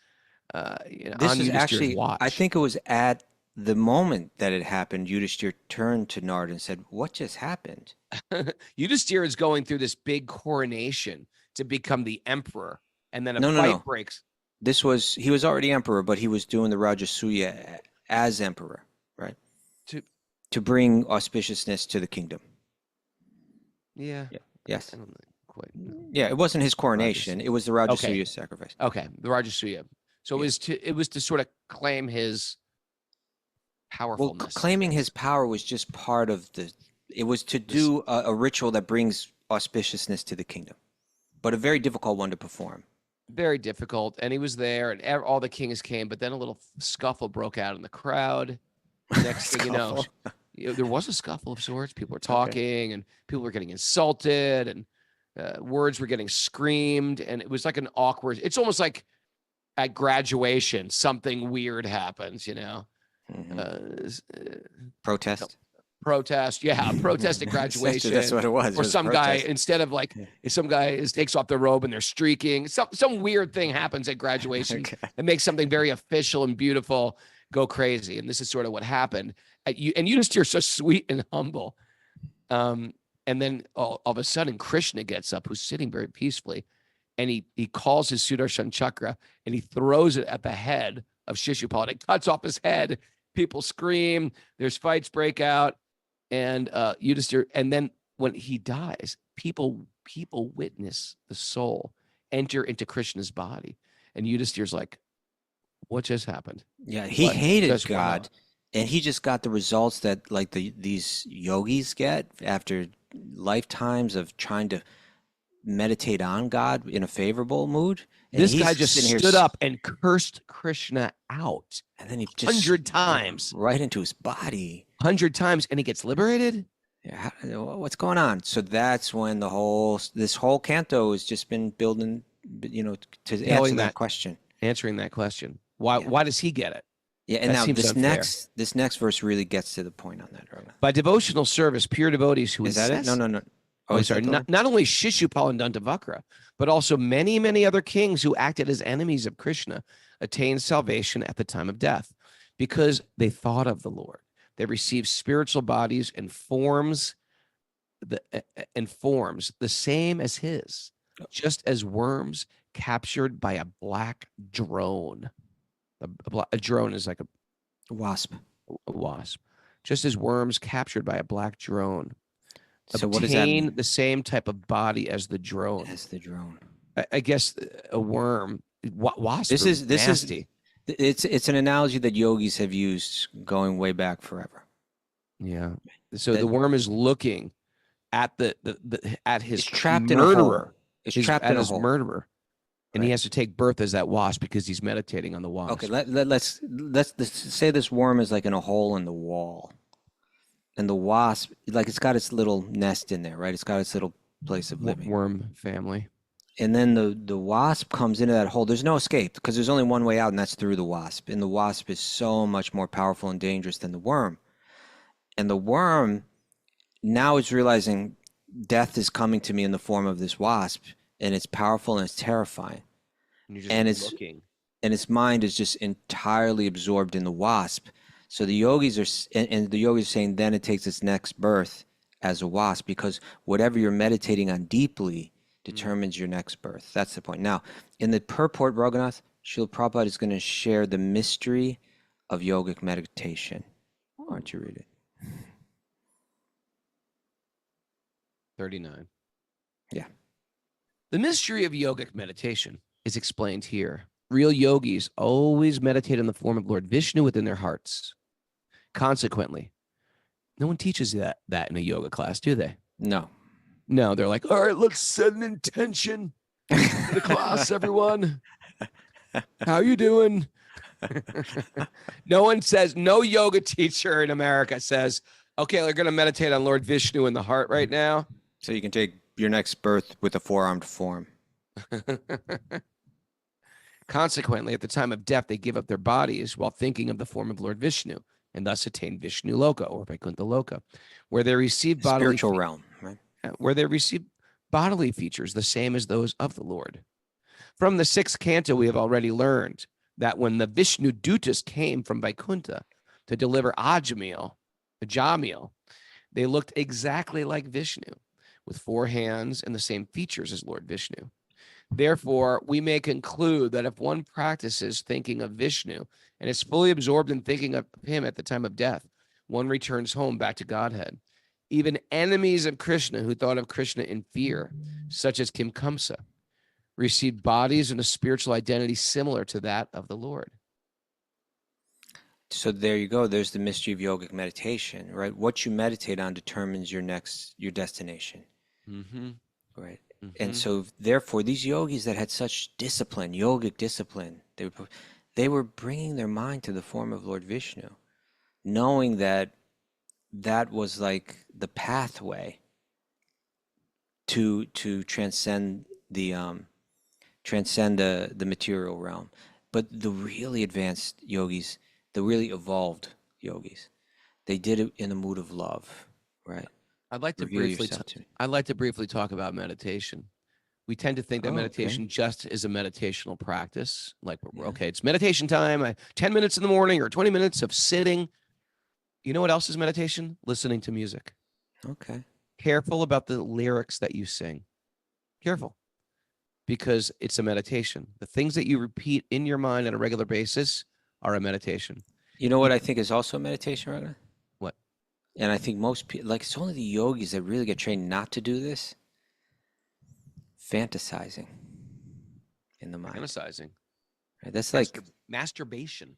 this on is Yudhishthira's actually, watch. I think it was at the moment that it happened, Yudhishthira turned to Narada and said, "What just happened?" Yudhishthira is going through this big coronation to become the emperor, and then a fight breaks. He was already emperor, but he was doing the Rajasuya as emperor, right? To bring auspiciousness to the kingdom. Yeah. Yes. I don't quite know. Yeah, it wasn't his coronation. It was the Rajasuya sacrifice. Okay, the Rajasuya. So it was to sort of claim his powerfulness. Well, claiming his power was just part of it was to do a ritual that brings auspiciousness to the kingdom, but a very difficult one to perform. Very difficult. And he was there and all the kings came, but then a little scuffle broke out in the crowd. Next thing you know, there was a scuffle of sorts. People were talking and people were getting insulted and words were getting screamed. And it was like an awkward, it's almost like at graduation, something weird happens, Protest. Protest at graduation. That's what it was. Or some guy, instead of like, some guy takes off the robe and they're streaking. Some weird thing happens at graduation and makes something very official and beautiful go crazy. And this is sort of what happened. And Yudhishthira so sweet and humble. And then all of a sudden, Krishna gets up, who's sitting very peacefully, and he calls his Sudarshan Chakra and he throws it at the head of Shishupal. It cuts off his head. People scream. There's fights break out. And Yudhishthira, and then when he dies, people witness the soul enter into Krishna's body. And Yudhishthira's like, what just happened? Yeah, he hated God. And he just got the results that like these yogis get after lifetimes of trying to meditate on God in a favorable mood. And This he's guy just sitting here stood up and cursed Krishna out and then he just 100 times. right into his body. 100 times, and he gets liberated? Yeah, what's going on? So that's when this whole canto has just been building, to answer that question. Answering that question. Why does he get it? Yeah, and That now seems unfair. this next verse really gets to the point on that, Raghunath. By devotional service, pure devotees who Is that it? No. Oh, sorry. Not only Shishupal and Dantavakra, but also many, many other kings who acted as enemies of Krishna attained salvation at the time of death because they thought of the Lord. They received spiritual bodies and forms the same as his, just as worms captured by a black drone. A drone is like a wasp. A wasp. Just as worms captured by a black drone so what does that mean? The same type of body as the drone. I guess a worm, wasp. This is nasty. It's an analogy that yogis have used going way back forever. Yeah. So the worm is looking at at his trapped murderer. It's trapped in his murderer. And he has to take birth as that wasp because he's meditating on the wasp. Okay, let's say this worm is like in a hole in the wall. And the wasp, like it's got its little nest in there, right? It's got its little place of living. Worm family. And then the wasp comes into that hole. There's no escape because there's only one way out, and that's through the wasp. And the wasp is so much more powerful and dangerous than the worm. And the worm now is realizing death is coming to me in the form of this wasp, and it's powerful and it's terrifying. And its mind is just entirely absorbed in the wasp. So the yogis are saying then it takes its next birth as a wasp because whatever you're meditating on deeply determines your next birth. That's the point. Now, in the purport, Raghunath, Srila Prabhupada is going to share the mystery of yogic meditation. Why don't you read it? 39. Yeah. The mystery of yogic meditation is explained here. Real yogis always meditate in the form of Lord Vishnu within their hearts. Consequently, no one teaches that in a yoga class, do they? No. No, they're like, all right, let's set an intention for the class, everyone. How you doing? No one says, no yoga teacher in America says, okay, we're going to meditate on Lord Vishnu in the heart right now. So you can take your next birth with a four-armed form. Consequently, at the time of death, they give up their bodies while thinking of the form of Lord Vishnu and thus attain Vishnu Loka or Vaikuntha Loka, where they receive bodily spiritual realm, right? Where they receive bodily features the same as those of the Lord. From the 6th canto, we have already learned that when the Vishnu Dutas came from Vaikuntha to deliver Jamil, they looked exactly like Vishnu, with 4 hands and the same features as Lord Vishnu. Therefore, we may conclude that if one practices thinking of Vishnu and is fully absorbed in thinking of him at the time of death, one returns home back to Godhead. Even enemies of Krishna who thought of Krishna in fear, such as Kim Kamsa, received bodies and a spiritual identity similar to that of the Lord. So there you go. There's the mystery of yogic meditation, right? What you meditate on determines your destination. Mm-hmm. Right. Mm-hmm. And so therefore these yogis that had such discipline, yogic discipline, they were bringing their mind to the form of Lord Vishnu, knowing that was like the pathway to transcend the material realm. But the really advanced yogis, the really evolved yogis, they did it in a mood of love, right? I'd like to briefly talk about meditation. We tend to think that meditation just is a meditational practice. Like, okay, it's meditation time, 10 minutes in the morning or 20 minutes of sitting. You know what else is meditation? Listening to music. Okay. Careful about the lyrics that you sing. Careful. Because it's a meditation. The things that you repeat in your mind on a regular basis are a meditation. You know what I think is also a meditation, Raghunath? What? And I think most people, like it's only the yogis that really get trained not to do this. Fantasizing in the mind. Fantasizing. Right? That's like masturbation.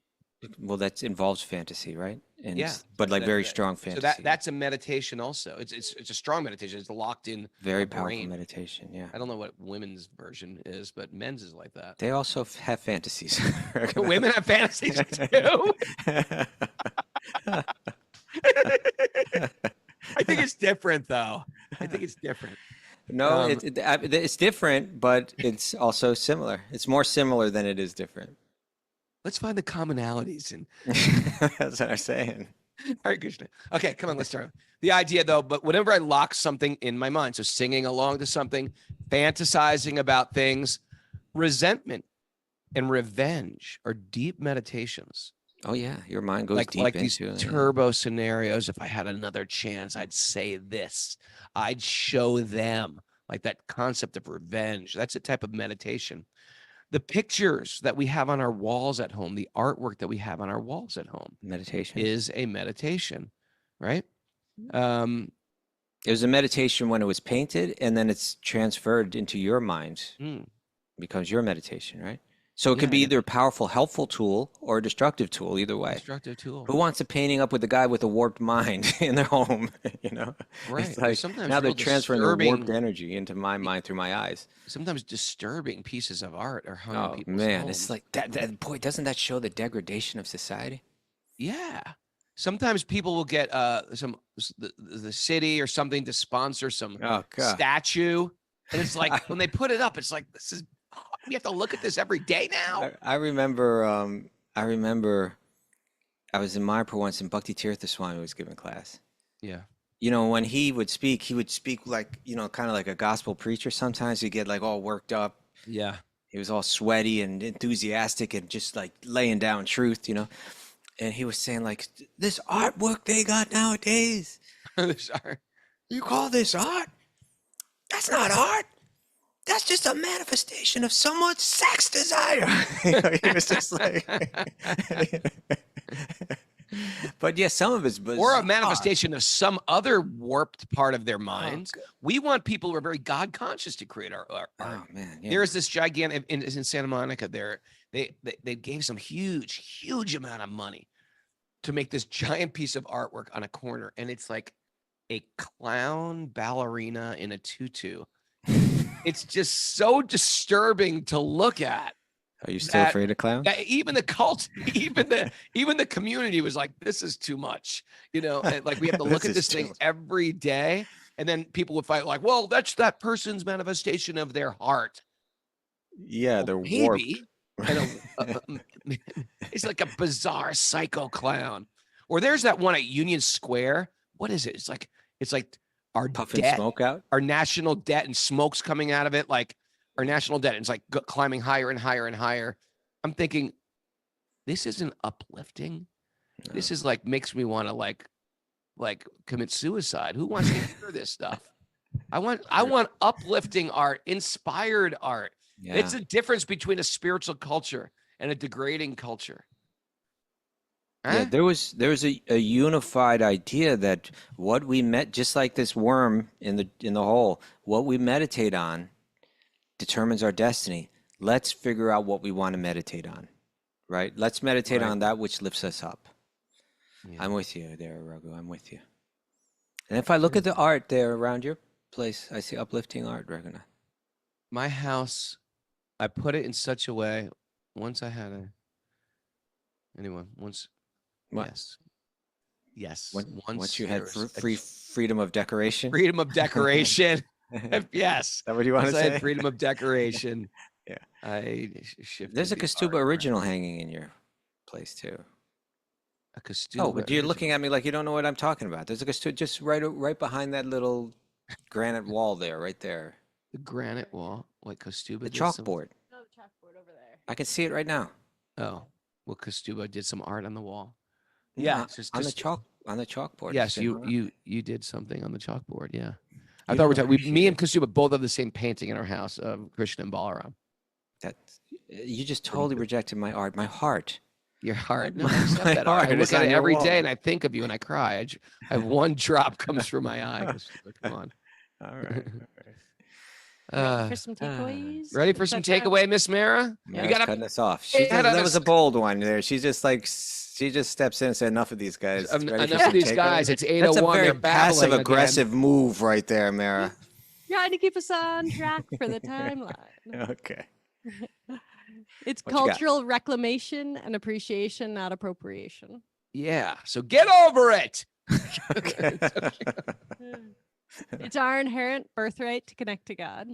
Well, that involves fantasy, right? And Yeah, but like very that- strong so fantasy. that's a meditation also. It's a strong meditation. It's locked in very a powerful brain. meditation. Yeah. I don't know what women's version is, but men's is like that. They also have fantasies. Women have fantasies too. I think it's different, though. I think it's different. No, it's different, but it's also similar. It's more similar than it is different. Let's find the commonalities in That's what I'm saying. Hare Krishna. Okay, come on, let's start. The idea, though, but whenever I lock something in my mind, so singing along to something, fantasizing about things, resentment and revenge are deep meditations. Oh yeah, your mind goes deep like into these it. turbo scenarios. If I had another chance, I'd say this. I'd show them, like that concept of revenge. That's a type of meditation. The pictures that we have on our walls at home, the artwork that we have on our walls at home Meditation is a meditation, right? It was a meditation when it was painted, and then it's transferred into your mind, becomes your meditation, right? So it could be either a powerful, helpful tool or a destructive tool, either way. Destructive tool. Who wants a painting up with a guy with a warped mind in their home? You know, right? It's like sometimes now they're real transferring their disturbing- warped energy into my mind through my eyes. Sometimes disturbing pieces of art are hung in Oh people's man, homes. it's like that. Boy, doesn't that show the degradation of society? Yeah. Sometimes people will get the city or something to sponsor some Oh god. statue, and it's like when they put it up, it's like we have to look at this every day now. I remember I was in Mayapur once, and Bhakti Tirtha Swami was giving class. Yeah. You know, when he would speak like, you know, kind of like a gospel preacher. Sometimes he'd get like all worked up. Yeah. He was all sweaty and enthusiastic and just like laying down truth, you know. And he was saying like, this artwork they got nowadays, Sorry. you call this art? That's not art. That's just a manifestation of someone's sex desire. You know, he was just like, but yeah, some of it's bizarre. Or a manifestation of some other warped part of their minds. We want people who are very God conscious to create our art. Oh man, yeah. There's this gigantic in Santa Monica. They gave some huge amount of money to make this giant piece of artwork on a corner, and it's like a clown ballerina in a tutu. It's just so disturbing to look at. Are you still afraid of clowns? Even the cult, even the community was like, this is too much, you know, and like we have to look at this thing every day. And then people would fight like, well, that's that person's manifestation of their heart. Yeah, well, they're warped. warped. It's like a bizarre psycho clown. Or there's that one at Union Square. What is it? It's like our puffing debt, smoke out, our national debt, and smoke's coming out of it. Like our national debt, and it's like climbing higher and higher and higher. I'm thinking, this isn't uplifting. No. This is like makes me want to like commit suicide. Who wants to hear this stuff? I want uplifting art, inspired art. Yeah. It's a difference between a spiritual culture and a degrading culture. Huh? Yeah, there was a unified idea that what we met, just like this worm in the hole, what we meditate on determines our destiny. Let's figure out what we want to meditate on, right? Let's meditate on that which lifts us up. Yeah. I'm with you there, Raghu. I'm with you. And if I look at the art there around your place, I see uplifting art, Raghunath. My house, I put it in such a way. Once I had once. What? Yes. Once you had freedom of decoration. Freedom of decoration. Yes. Is that what you want to say? I had freedom of decoration. Yeah. I shifted. There's a Kastuba original hanging in your place too. A Kastuba. Oh, but you're looking at me like you don't know what I'm talking about. There's a Kastuba just right behind that little granite wall there, right there. The granite wall, like Kastuba. The chalkboard. Oh, the chalkboard over there. I can see it right now. Oh, well, Kastuba did some art on the wall. Yeah, just on the chalkboard. Yes, you did something on the chalkboard. Yeah, I thought me and Kastuba both have the same painting in our house of Krishna and Balaram. That you just totally rejected my art, my heart. Your heart. No, my heart. I look at it every day and I think of you and I cry. I have one drop comes through my eye. Come on. All right. Ready for some takeaways? Ready for some takeaway, Miss Mara? Mara's gotta- cutting us off. had That a- was a bold one there. She just steps in and says, enough of these guys. Ready for Enough some of these takeaway? guys. It's That's a 8:01. very They're babbling passive again. aggressive move right there, Mara. Trying to keep us on track for the timeline. Okay. It's What you got? cultural reclamation and appreciation, not appropriation. Yeah. So get over it. Okay. It's our inherent birthright to connect to God.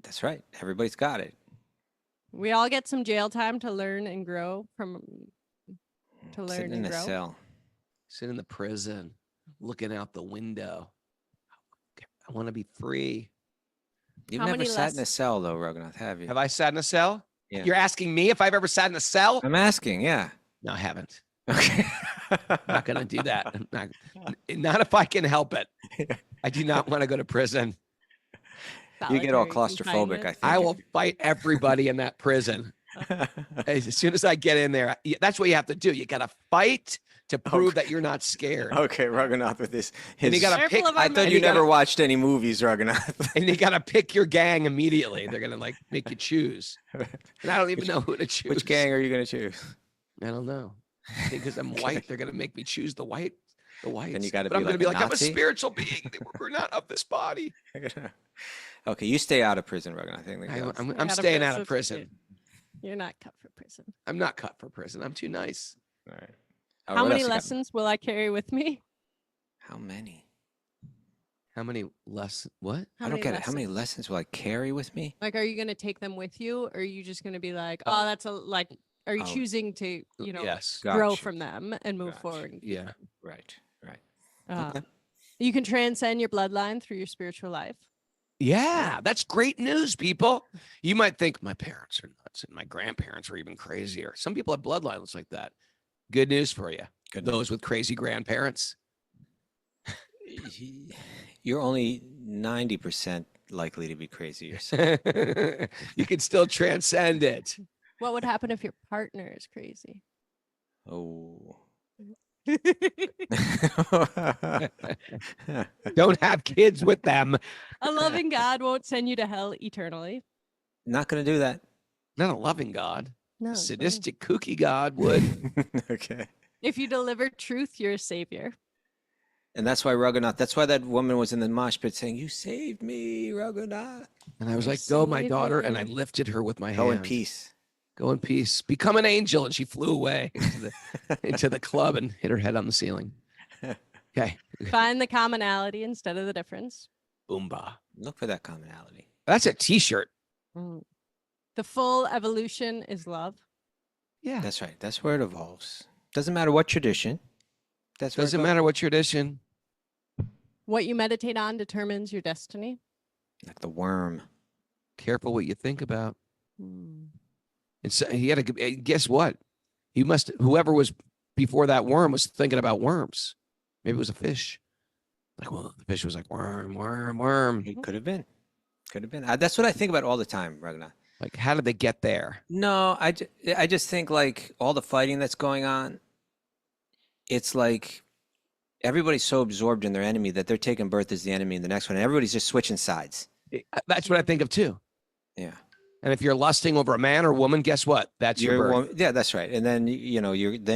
That's right. Everybody's got it. We all get some jail time to learn and grow from to learn Sitting and in a grow. cell. Sit in the prison, looking out the window. I want to be free. You've How never many sat in a cell, though, Raghunath, have you? Have I sat in a cell? Yeah. You're asking me if I've ever sat in a cell? I'm asking, yeah. No, I haven't. Okay. I'm not going to do that. Not if I can help it. I do not want to go to prison. You get all Solitary claustrophobic, I confinement. think. I will fight everybody in that prison. As soon as I get in there, that's what you have to do. You got to fight to prove that you're not scared. Okay, Raghunath with this. And you got to Careful pick. of our I thought And you you gotta- never watched any movies, Raghunath. And you got to pick your gang immediately. They're going to like make you choose. And I don't even know who to choose. Which gang are you going to choose? I don't know. Because I'm white, they're going to make me choose the whites. Then you gotta But be I'm going to like be a like, I'm a Nazi? spiritual being. We're not of this body. Okay, you stay out of prison, Raghunath. I think I'm staying out of prison. You're not cut for prison. I'm not cut for prison. I'm too nice. All right. How what many else you got? lessons will I carry with me? How many? How many less? What? How I don't many get it. How many lessons? lessons will I carry with me? Like, are you going to take them with you, or are you just going to be like, oh, that's a like? Are you Oh. choosing to, Yes. grow Gotcha. from them and move Gotcha. forward? Yeah. Right. Uh, You can transcend your bloodline through your spiritual life. Yeah, that's great news, people. You might think my parents are nuts and my grandparents are even crazier. Some people have bloodlines like that. Good news for you. Good Those with crazy grandparents. You're only 90% likely to be crazy yourself. You can still transcend it. What would happen if your partner is crazy? Oh. Don't have kids with them. A loving God won't send you to hell eternally. Not going to do that. Not a loving God. No. A it's fine. sadistic, kooky God would. Okay. If you deliver truth, you're a savior. And that's why Raghunath, that's why that woman was in the mosh pit saying, you saved me, Raghunath. And I was You're like, go, my daughter. And I saving. lifted her with my Go in hand. peace. Go in peace. Become an angel. And she flew away into the club and hit her head on the ceiling. Okay. Find the commonality instead of the difference. Boomba. Look for that commonality. That's a t-shirt. The full evolution is love. Yeah. That's right. That's where it evolves. Doesn't matter what tradition. That's where it Doesn't goes. matter what tradition. What you meditate on determines your destiny. Like the worm. Careful what you think about. Hmm. And so he had a, guess what? Whoever was before that worm was thinking about worms. Maybe it was a fish. Like, well, the fish was like, worm, worm, worm. It could have been. Could have been. That's what I think about all the time, Raghunath. Like, how did they get there? No, I just think like all the fighting that's going on, it's like everybody's so absorbed in their enemy that they're taking birth as the enemy in the next one. And everybody's just switching sides. That's what I think of too. Yeah. And if you're lusting over a man or woman, guess what? That's your birth. Yeah, that's right. And then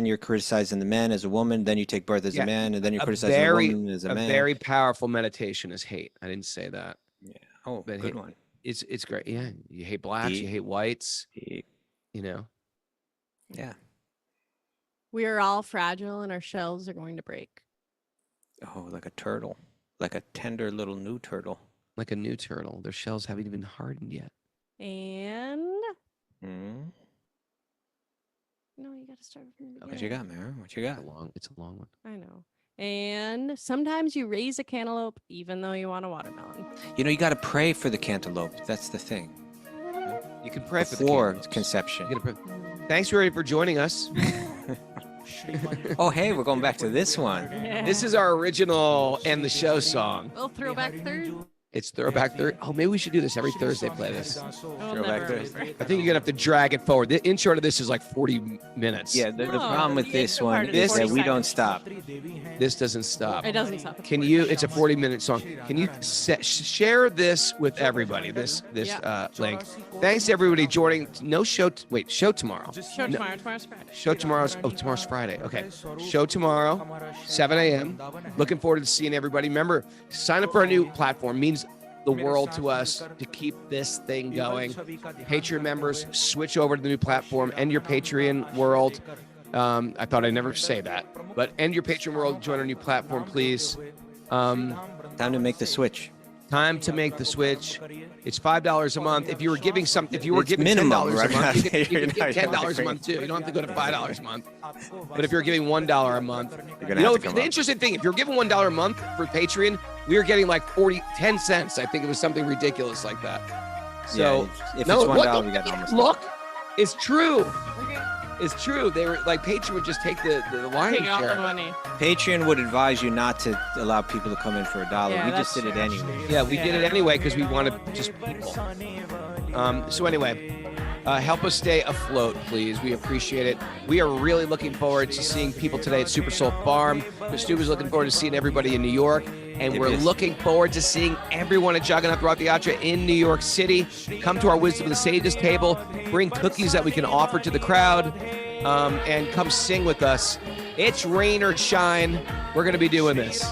you're criticizing the man as a woman. Then you take birth as Yeah. a man, and then you're A criticizing very- the woman as a A man. very powerful meditation is hate. I didn't say that. Yeah. Oh, but good hate- one. It's great. Yeah. You hate blacks, Deep. you hate whites, Deep. you know. Yeah. We are all fragile and our shells are going to break. Oh, like a turtle, like a tender little new turtle. Like a new turtle. Their shells haven't even hardened yet. And Mm. no, you got to start from the What you beginning. got, Mara? What you got? It's a long one. I know. And sometimes you raise a cantaloupe even though you want a watermelon. You got to pray for the cantaloupe. That's the thing. You can pray for the Before cantaloupes. conception. You gotta pray. Thanks, Rory, for joining us. Oh, hey, we're going back to this one. This is our original end the show song. Little throwback third. It's Throwback Thursday. Oh, maybe we should do this every Thursday. Play this. Throwback Thursday. I think you're gonna have to drag it forward. The intro to this is like 40 minutes. Yeah, the Oh, problem with the this intro one part is is that 40 we don't seconds. stop. This doesn't stop. It doesn't stop. Can you? It's a 40-minute song. Can you share this with everybody? This Yeah. link. Thanks to everybody joining. No show. Show tomorrow. Show tomorrow. Tomorrow's Friday. Show tomorrow's Friday. Okay. Show tomorrow, 7 a.m. Looking forward to seeing everybody. Remember, sign up for a new platform. Means the world to us to keep this thing going. Patreon members, switch over to the new platform. End your Patreon world. I thought I'd never say that, but end your Patreon world. Join our new platform, please. Time to make the switch. Time to make the switch. It's $5 a month. If you were giving something, if you were It's giving minimum, $10 a month, you right? can give You're not $10 a going month too. You don't have to go to $5 a month. But if you're giving $1 a month, You're gonna have to come the up. interesting thing, if you're giving $1 a month for Patreon, we are getting like 10 cents. I think it was something ridiculous like that. So yeah, if no, it's look, $1, we got almost. look, it's true. It's true. They were like Patreon would just take the lion's Taking off the share. money. Patreon would advise you not to allow people to come in for $1. Yeah, We just that's did it true. anyway. Yeah, we did it anyway because we wanted just people. So anyway, help us stay afloat, please. We appreciate it. We are really looking forward to seeing people today at Super Soul Farm. Stu is looking forward to seeing everybody in New York. And we're looking forward to seeing everyone at Jagannath Rath Yatra in New York City. Come to our Wisdom of the Sages table. Bring cookies that we can offer to the crowd. And come sing with us. It's rain or shine. We're going to be doing this.